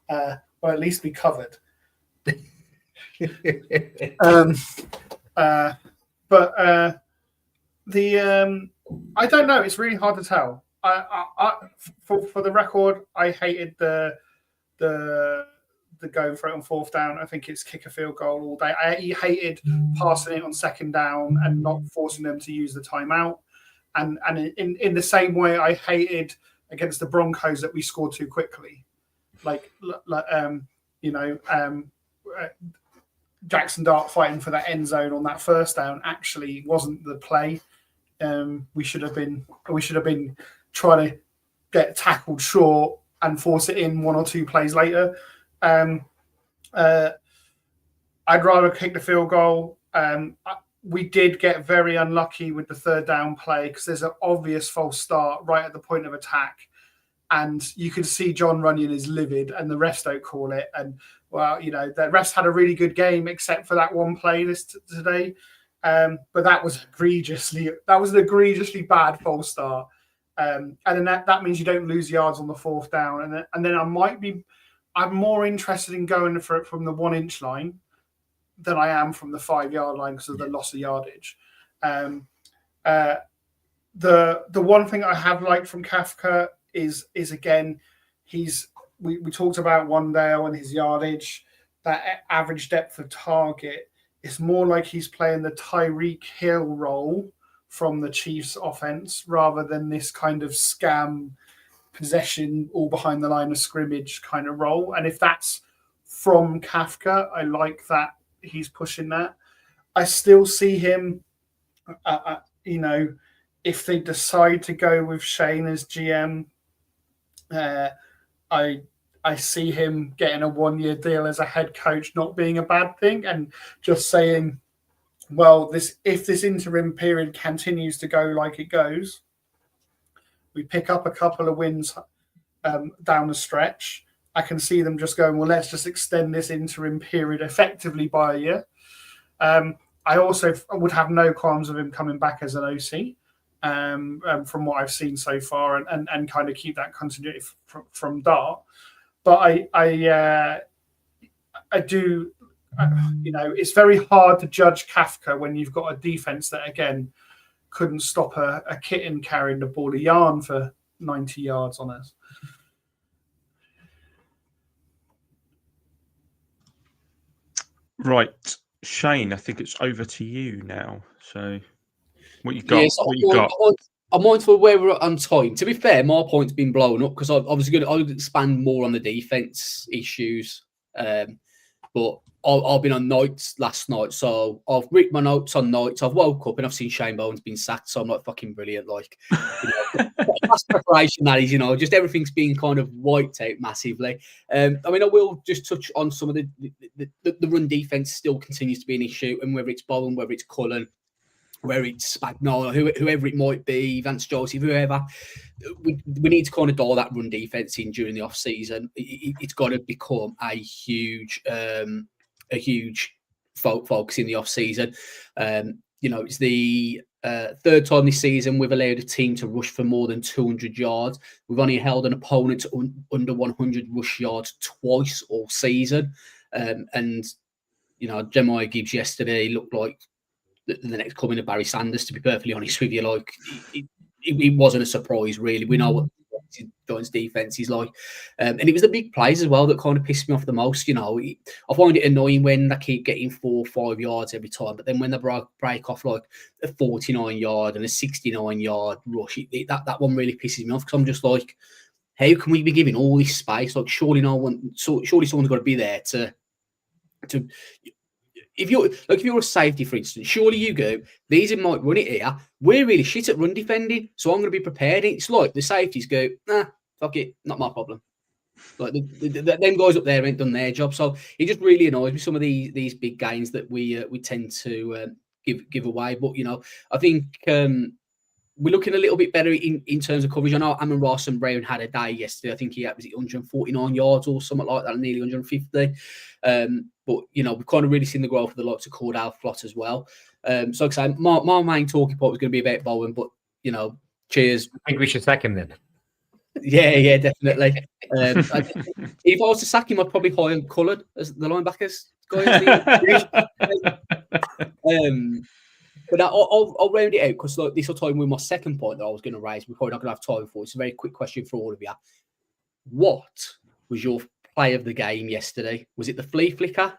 well, at least we covered. I don't know. It's really hard to tell. For the record, I hated the going for it on 4th down. I think it's kick a field goal all day. I hated passing it on 2nd down and not forcing them to use the timeout. And in the same way, I hated against the Broncos that we scored too quickly. Jackson Dart fighting for that end zone on that 1st down actually wasn't the play. We should have been trying to get tackled short and force it in 1 or 2 plays later. I'd rather kick the field goal. We did get very unlucky with the 3rd down play because there's an obvious false start right at the point of attack. And you can see John Runyon is livid and the refs don't call it. And, well, the refs had a really good game except for that one play today. But that was an egregiously bad false start. And then that means you don't lose yards on the 4th down. And then I'm more interested in going for it from the 1-inch line than I am from the 5-yard line because of the loss of yardage. The one thing I have liked from Kafka is again, we talked about Wandale and his yardage, that average depth of target. It's more like he's playing the Tyreek Hill role from the Chiefs offense rather than this kind of scam possession all behind the line of scrimmage kind of role. And if that's from Kafka, I like that he's pushing that. I still see him, if they decide to go with Shane as GM, I see him getting a 1-year deal as a head coach not being a bad thing and just saying, well, if this interim period continues to go like it goes, we pick up a couple of wins down the stretch. I can see them just going, well, let's just extend this interim period effectively by a year. I also would have no qualms of him coming back as an OC from what I've seen so far and kind of keep that continuity from Dart. But I do, it's very hard to judge Kafka when you've got a defense that, again, couldn't stop a kitten carrying the ball of yarn for 90 yards on us. Right, Shane, I think it's over to you now. So what you got? Yes, I'm mindful where we're at on time. To be fair, my point's been blown up because I would expand more on the defense issues. But I've been on nights last night, so I've written my notes on nights. I've woke up and I've seen Shane Bowen's been sacked, so I'm like fucking brilliant. Like, that's preparation, that is, just everything's being kind of wiped out massively. I mean, I will just touch on some of the run defense still continues to be an issue, and whether it's Bowen, whether it's Cullen, whether it's Spagnola, whoever it might be, Vance Joseph, whoever, we need to kind of dial that run defense in during the off season. It's got to become a huge focus in the off season. It's the third time this season we've allowed a team to rush for more than 200 yards. We've only held an opponent to under 100 rush yards twice all season. Jemiah Gibbs yesterday looked like the next coming of Barry Sanders, to be perfectly honest with you. Like, it wasn't a surprise, really. We know what Giants defense is like. And it was the big plays as well that kind of pissed me off the most. I find it annoying when they keep getting 4 or 5 yards every time, but then when they break off like a 49-yard and a 69-yard rush, that one really pisses me off, because I'm just like, how can we be giving all this space? Like, surely someone's got to be there to if you're a safety, for instance, surely you go, these might run it here. We're really shit at run defending, so I'm going to be prepared. It's like the safeties go, fuck it, not my problem. Like them guys up there ain't done their job. So it just really annoys me, some of these big gains that we tend to give away. But I think we're looking a little bit better in terms of coverage. I know Amon Ross and Brown had a day yesterday. I think he had 149 yards or something like that, nearly 150. But we've kind of really seen the growth of the likes of Cordell Flott as well. So like I say, my main talking point was going to be about Bowen, but cheers. I think we should sack him then. Yeah, definitely. If I was to sack him, I'd probably hire Cullen as the linebackers guy. But I'll round it out, because this will tie in with my second point that I was going to raise. We're probably not going to have time for it. It's a very quick question for all of you. What was your play of the game yesterday? Was it the flea flicker?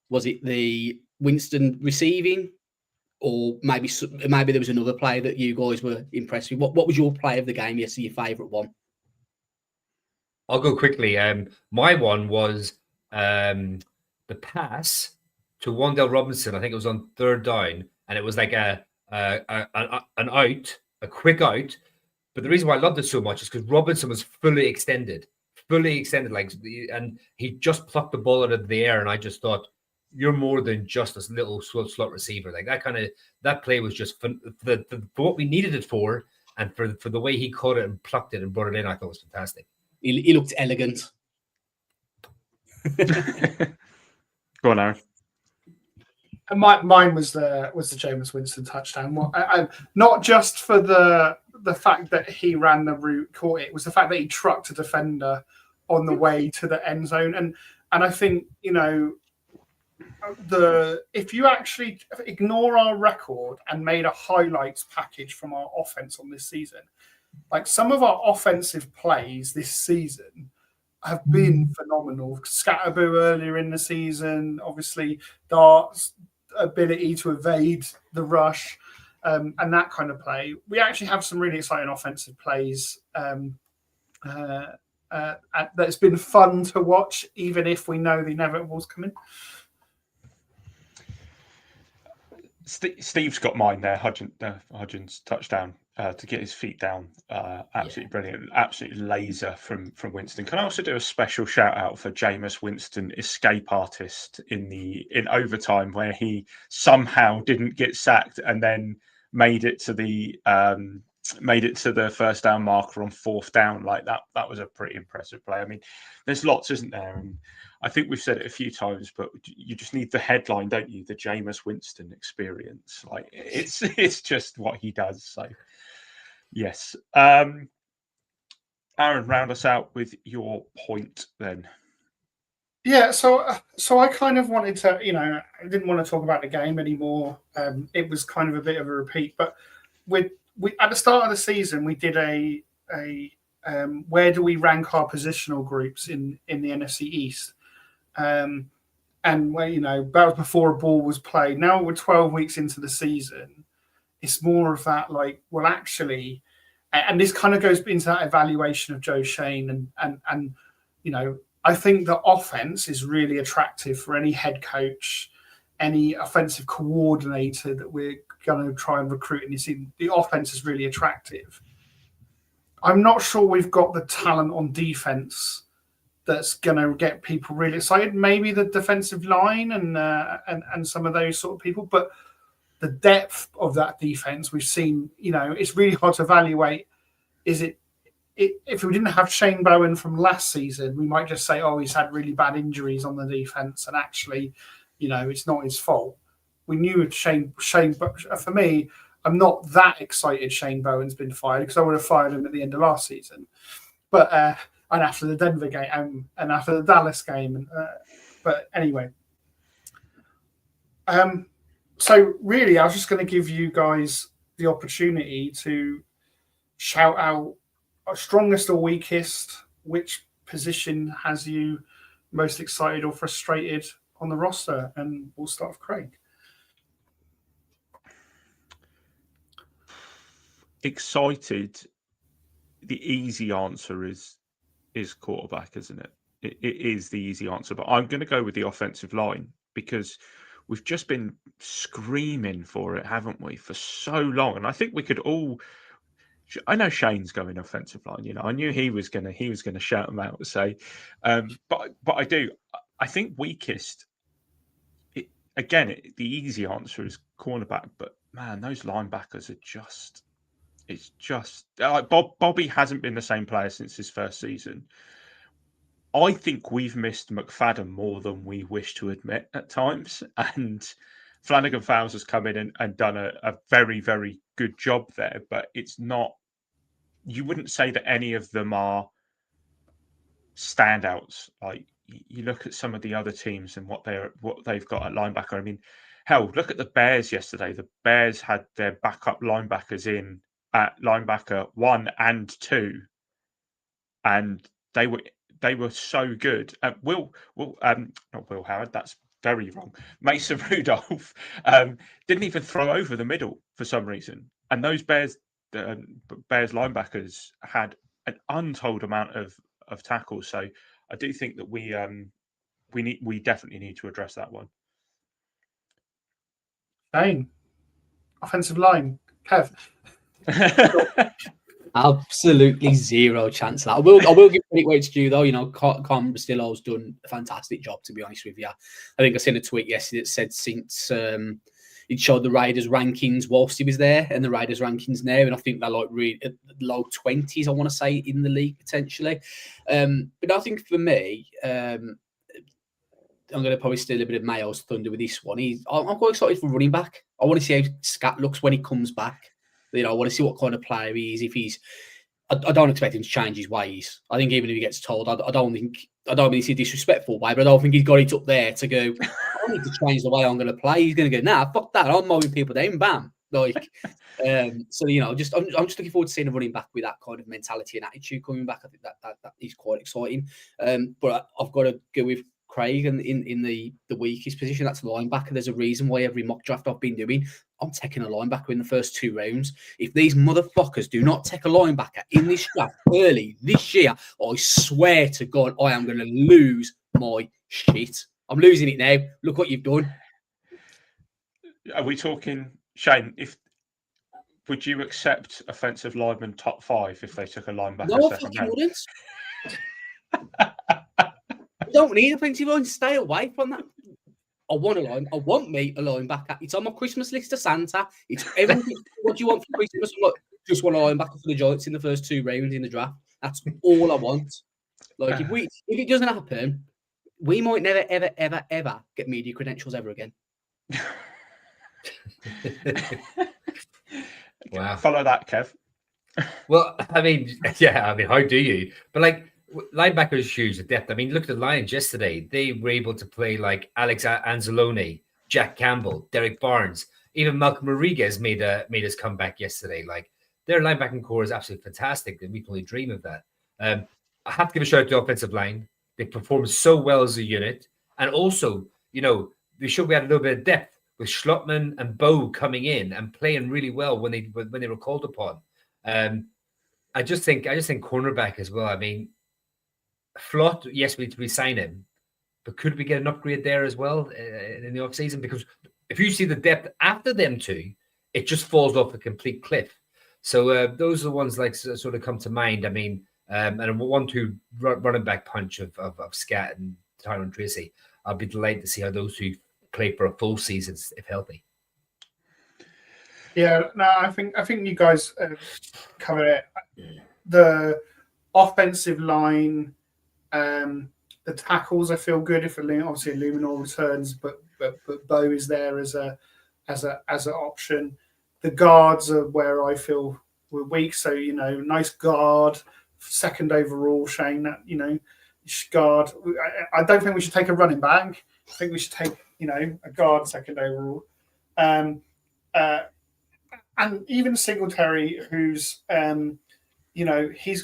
Was it the Winston receiving? Or maybe there was another play that you guys were impressed with? What was your play of the game yesterday, your favourite one? I'll go quickly. My one was the pass to Wan'Dale Robinson. I think it was on third down, and it was like an out, a quick out. But the reason why I loved it so much is because Robinson was fully extended, and he just plucked the ball out of the air, and I just thought, you're more than just a little slot receiver. Like that play was just for what we needed it for, and for the way he caught it and plucked it and brought it in, I thought was fantastic. He looked elegant. Go on, Aaron. And mine was the Jameis Winston touchdown. Not just for the fact that he ran the route, caught it was the fact that he trucked a defender on the way to the end zone, and I think if you actually ignore our record and made a highlights package from our offense on this season, like some of our offensive plays this season have been phenomenal. Scatterboo earlier in the season, obviously Dart's ability to evade the rush, and that kind of play. We actually have some really exciting offensive plays that's been fun to watch, even if we know the inevitable's coming. Steve's got mine there. Hudgens touchdown to get his feet down. Absolutely brilliant. Absolutely laser from Winston. Can I also do a special shout out for Jameis Winston, escape artist in overtime, where he somehow didn't get sacked and then made it to the first down marker on fourth down. Like that was a pretty impressive play. I mean, there's lots, isn't there? And I think we've said it a few times, but you just need the headline, don't you? The Jameis Winston experience. Like it's just what he does. So yes. Aaron, round us out with your point then. Yeah, so I kind of wanted to, I didn't want to talk about the game anymore. It was kind of a bit of a repeat, but we at the start of the season we did a where do we rank our positional groups in the NFC East, and where that was before a ball was played. Now we're 12 weeks into the season. It's more of that, like, well, actually, and this kind of goes into that evaluation of Joe Shane, and I think the offense is really attractive for any head coach, any offensive coordinator that we're going to try and recruit in this season. The offense is really attractive. I'm not sure we've got the talent on defense that's going to get people really excited. Maybe the defensive line and some of those sort of people, but the depth of that defense we've seen, it's really hard to evaluate. Is it if we didn't have Shane Bowen from last season, we might just say, oh, he's had really bad injuries on the defense, and actually, it's not his fault. We knew Shane. For me, I'm not that excited Shane Bowen's been fired, because I would have fired him at the end of last season. But and after the Denver game and after the Dallas game, but anyway. So really, I was just going to give you guys the opportunity to shout out strongest or weakest. Which position has you most excited or frustrated on the roster? And we'll start with Craig. Excited. The easy answer is quarterback, isn't it? It is the easy answer, but I'm going to go with the offensive line, because we've just been screaming for it, haven't we, for so long? And I think we could all. I know Shane's going offensive line. I knew he was gonna shout them out. Say, but I do. I think weakest. The easy answer is cornerback, but man, those linebackers are just. It's just Bobby hasn't been the same player since his first season. I think we've missed McFadden more than we wish to admit at times, and Flanagan Fowles has come in and done a very, very good job there. But it's not. You wouldn't say that any of them are standouts. Like, you look at some of the other teams and what they've got at linebacker. I mean, hell, look at the Bears yesterday. The Bears had their backup linebackers in at linebacker 1 and 2, and they were so good. Not Will Howard. That's very wrong. Mason Rudolph didn't even throw over the middle for some reason, and those Bears linebackers had an untold amount of tackles. So I do think that we definitely need to address that one. Shane, offensive line, Kev. Absolutely zero chance of that. I will give credit where it's due, though. Com Bastillo's done a fantastic job, to be honest with you. I think I seen a tweet yesterday that said since it showed the Raiders rankings whilst he was there, and the Raiders rankings now, and I think they're like really low 20s, I want to say, in the league potentially. But I think for me, I'm going to probably steal a bit of Mayo's thunder with this one. I'm quite excited for running back. I want to see how Scat looks when he comes back. I want to see what kind of player he is. If he's, I don't expect him to change his ways. I think even if he gets told, I don't mean it's a disrespectful way, but I don't think he's got it up there to go, I need to change the way I'm going to play. He's going to go, nah, fuck that. I'm mowing people down, bam. So I'm just looking forward to seeing a running back with that kind of mentality and attitude coming back. I think that is quite exciting. But I've got to go with Craig in the weakest position. That's linebacker. There's a reason why every mock draft I've been doing, I'm taking a linebacker in the first 2 rounds. If these motherfuckers do not take a linebacker in this draft early this year, I swear to God, I am going to lose my shit. I'm losing it now. Look what you've done. Are we talking, Shane? Would you accept offensive lineman top 5 if they took a linebacker? No, I fucking wouldn't. You don't need offensive line. Stay away from that. I want a linebacker. It's on my Christmas list to Santa. It's everything. What do you want for Christmas? I'm like, just want a linebacker for the Giants in the first 2 rounds in the draft. That's all I want. Like, if it doesn't happen, we might never, ever, ever, ever get media credentials ever again. Wow. Follow that, Kev. Well, how do you? But like, linebackers' shoes of depth. I mean, look at the Lions yesterday. They were able to play like Alex Anzalone, Jack Campbell, Derek Barnes, even Malcolm Rodriguez made his comeback yesterday. Like, their linebacking core is absolutely fantastic. And we can only dream of that. I have to give a shout out to the offensive line. They performed so well as a unit, and also, they showed we had a little bit of depth with Schlottman and Bowe coming in and playing really well when they were called upon. I just think cornerback as well. I mean, Flott, yes, we need to re-sign him, but could we get an upgrade there as well in the offseason? Because if you see the depth after them two, it just falls off a complete cliff. So those are the ones like sort of come to mind. I mean, and a 1-2 running back punch of Scat and Tyron Tracy. I'll be delighted to see how those two play for a full season if healthy. Yeah, no, I think you guys covered it. The offensive line, the tackles, I feel good if obviously Illuminor returns, but Bo is there as an option. The guards are where I feel we're weak. So nice guard, second overall, Shane. That guard. I don't think we should take a running back. I think we should take a guard second overall. And even Singletary, who's he's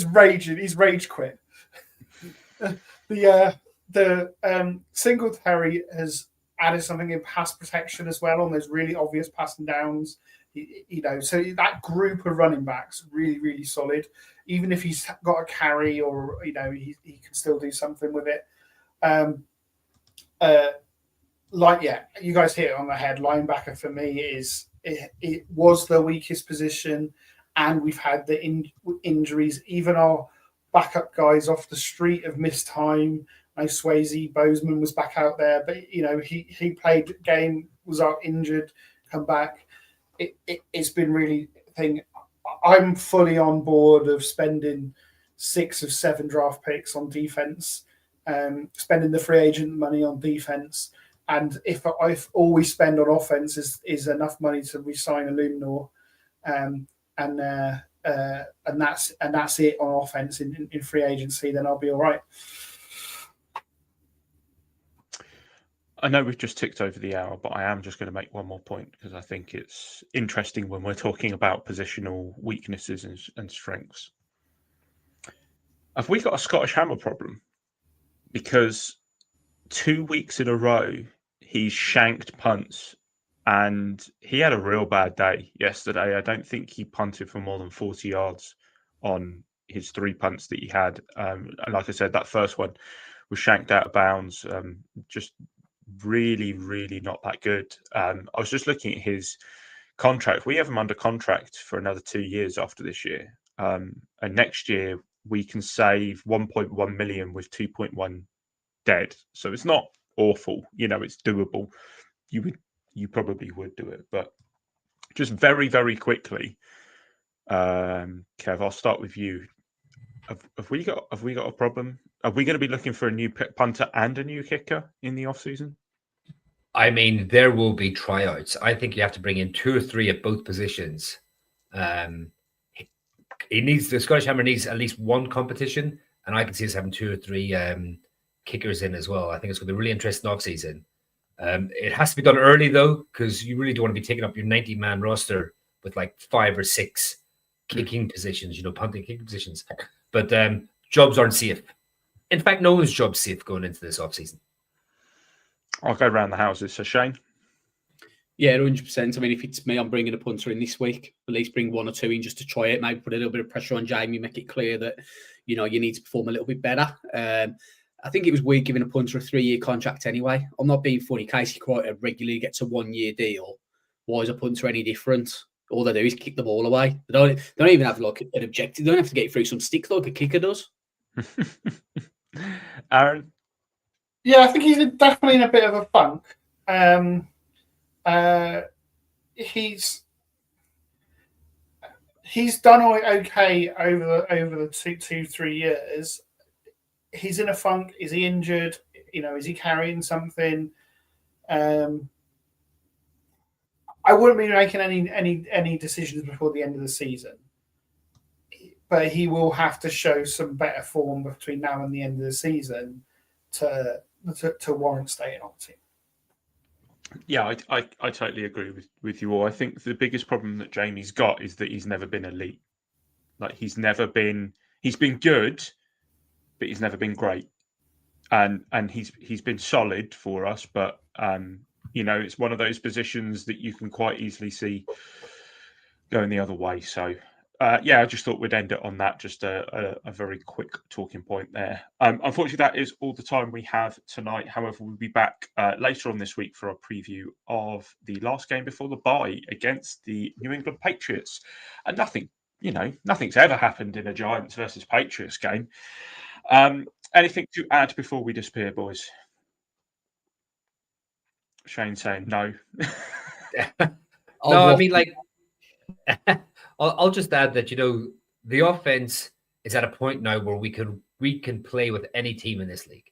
raging, he's rage quit. The Singletary has added something in pass protection as well on those really obvious passing downs. So that group of running backs really, really solid. Even if he's got a carry or he can still do something with it. You guys hit it on the head. Linebacker for me it was the weakest position, and we've had the injuries. Even our backup guys off the street have missed time. I know Swayze Bozeman was back out there, but he played the game, was out injured, come back. It's been really thing. I'm fully on board of spending 6 of 7 draft picks on defense, spending the free agent money on defense. And if all we spend on offense is enough money to re-sign Illuminor, and that's it on offense in free agency, then I'll be all right. I know we've just ticked over the hour, but I am just going to make one more point because I think it's interesting when we're talking about positional weaknesses and strengths. Have we got a Scottish Hammer problem? Because 2 weeks in a row, he's shanked punts, and he had a real bad day yesterday. I don't think he punted for more than 40 yards on his 3 punts that he had. And like I said, that first one was shanked out of bounds. Just really, really not that good. I was just looking at his contract. We have him under contract for another 2 years after this year. And next year, we can save 1.1 million with 2.1 dead. So it's not awful, it's doable. You probably would do it, but just very, very quickly, Kev, I'll start with you. Have we got a problem? Are we going to be looking for a new punter and a new kicker in the off season? I mean, there will be tryouts. I think you have to bring in 2 or 3 at both positions. The Scottish Hammer needs at least one competition, and I can see us having 2 or 3 kickers in as well. I think it's going to be really interesting off season. It has to be done early though, because you really don't want to be taking up your 90-man roster with like 5 or 6 kicking positions, punting kicking positions. But jobs aren't safe. In fact, no one's job's safe going into this off season. I'll go around the houses. So Shane? Yeah, 100%. I mean, if it's me, I'm bringing a punter in this week. At least bring 1 or 2 in just to try it. Maybe put a little bit of pressure on Jamie, make it clear that, you need to perform a little bit better. I think it was weird giving a punter a 3-year contract anyway. I'm not being funny. Casey Crichton regularly gets a 1-year deal. Why is a punter any different? All they do is kick the ball away. They don't even have like an objective. They don't have to get through some stick like a kicker does. Aaron? Yeah, I think he's definitely in a bit of a funk. He's done okay over the 2-3 years. He's in a funk. Is he injured? Is he carrying something? I wouldn't be making any decisions before the end of the season, but he will have to show some better form between now and the end of the season to warrant staying on the team. Yeah, I totally agree with you all. I think the biggest problem that Jamie's got is that he's never been elite. Like he's been good, but he's never been great. And he's been solid for us, but it's one of those positions that you can quite easily see going the other way. So I just thought we'd end it on that. Just a very quick talking point there. Unfortunately, that is all the time we have tonight. However, we'll be back later on this week for a preview of the last game before the bye against the New England Patriots. And nothing's ever happened in a Giants versus Patriots game. Anything to add before we disappear, boys? Shane saying no. No, I mean, like, I'll just add that, the offense is at a point now where we can play with any team in this league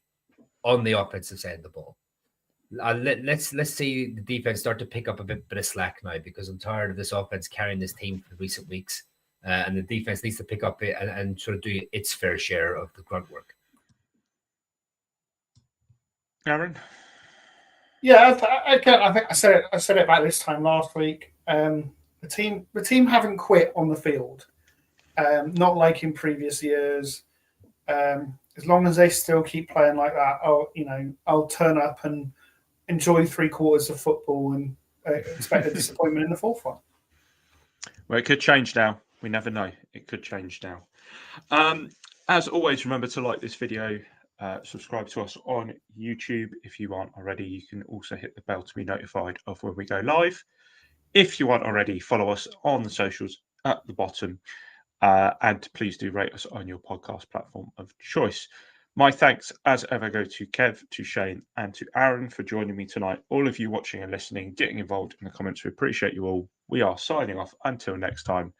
on the offensive side of the ball. Let's see the defense start to pick up a bit of slack now, because I'm tired of this offense carrying this team for recent weeks, and the defense needs to pick up it and sort of do its fair share of the grunt work. Aaron? Yeah, I think I said it about this time last week. The team haven't quit on the field, not like in previous years. As long as they still keep playing like that, I'll turn up and enjoy 3 quarters of football and expect a disappointment in the fourth one. Well, it could change now. We never know. It could change now. As always, remember to like this video. Subscribe to us on YouTube if you aren't already. You can also hit the bell to be notified of when we go live. If you aren't already, follow us on the socials at the bottom. And please do rate us on your podcast platform of choice. My thanks, as ever, go to Kev, to Shane, and to Aaron for joining me tonight. All of you watching and listening, getting involved in the comments, we appreciate you all. We are signing off. Until next time,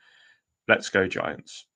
let's go Giants.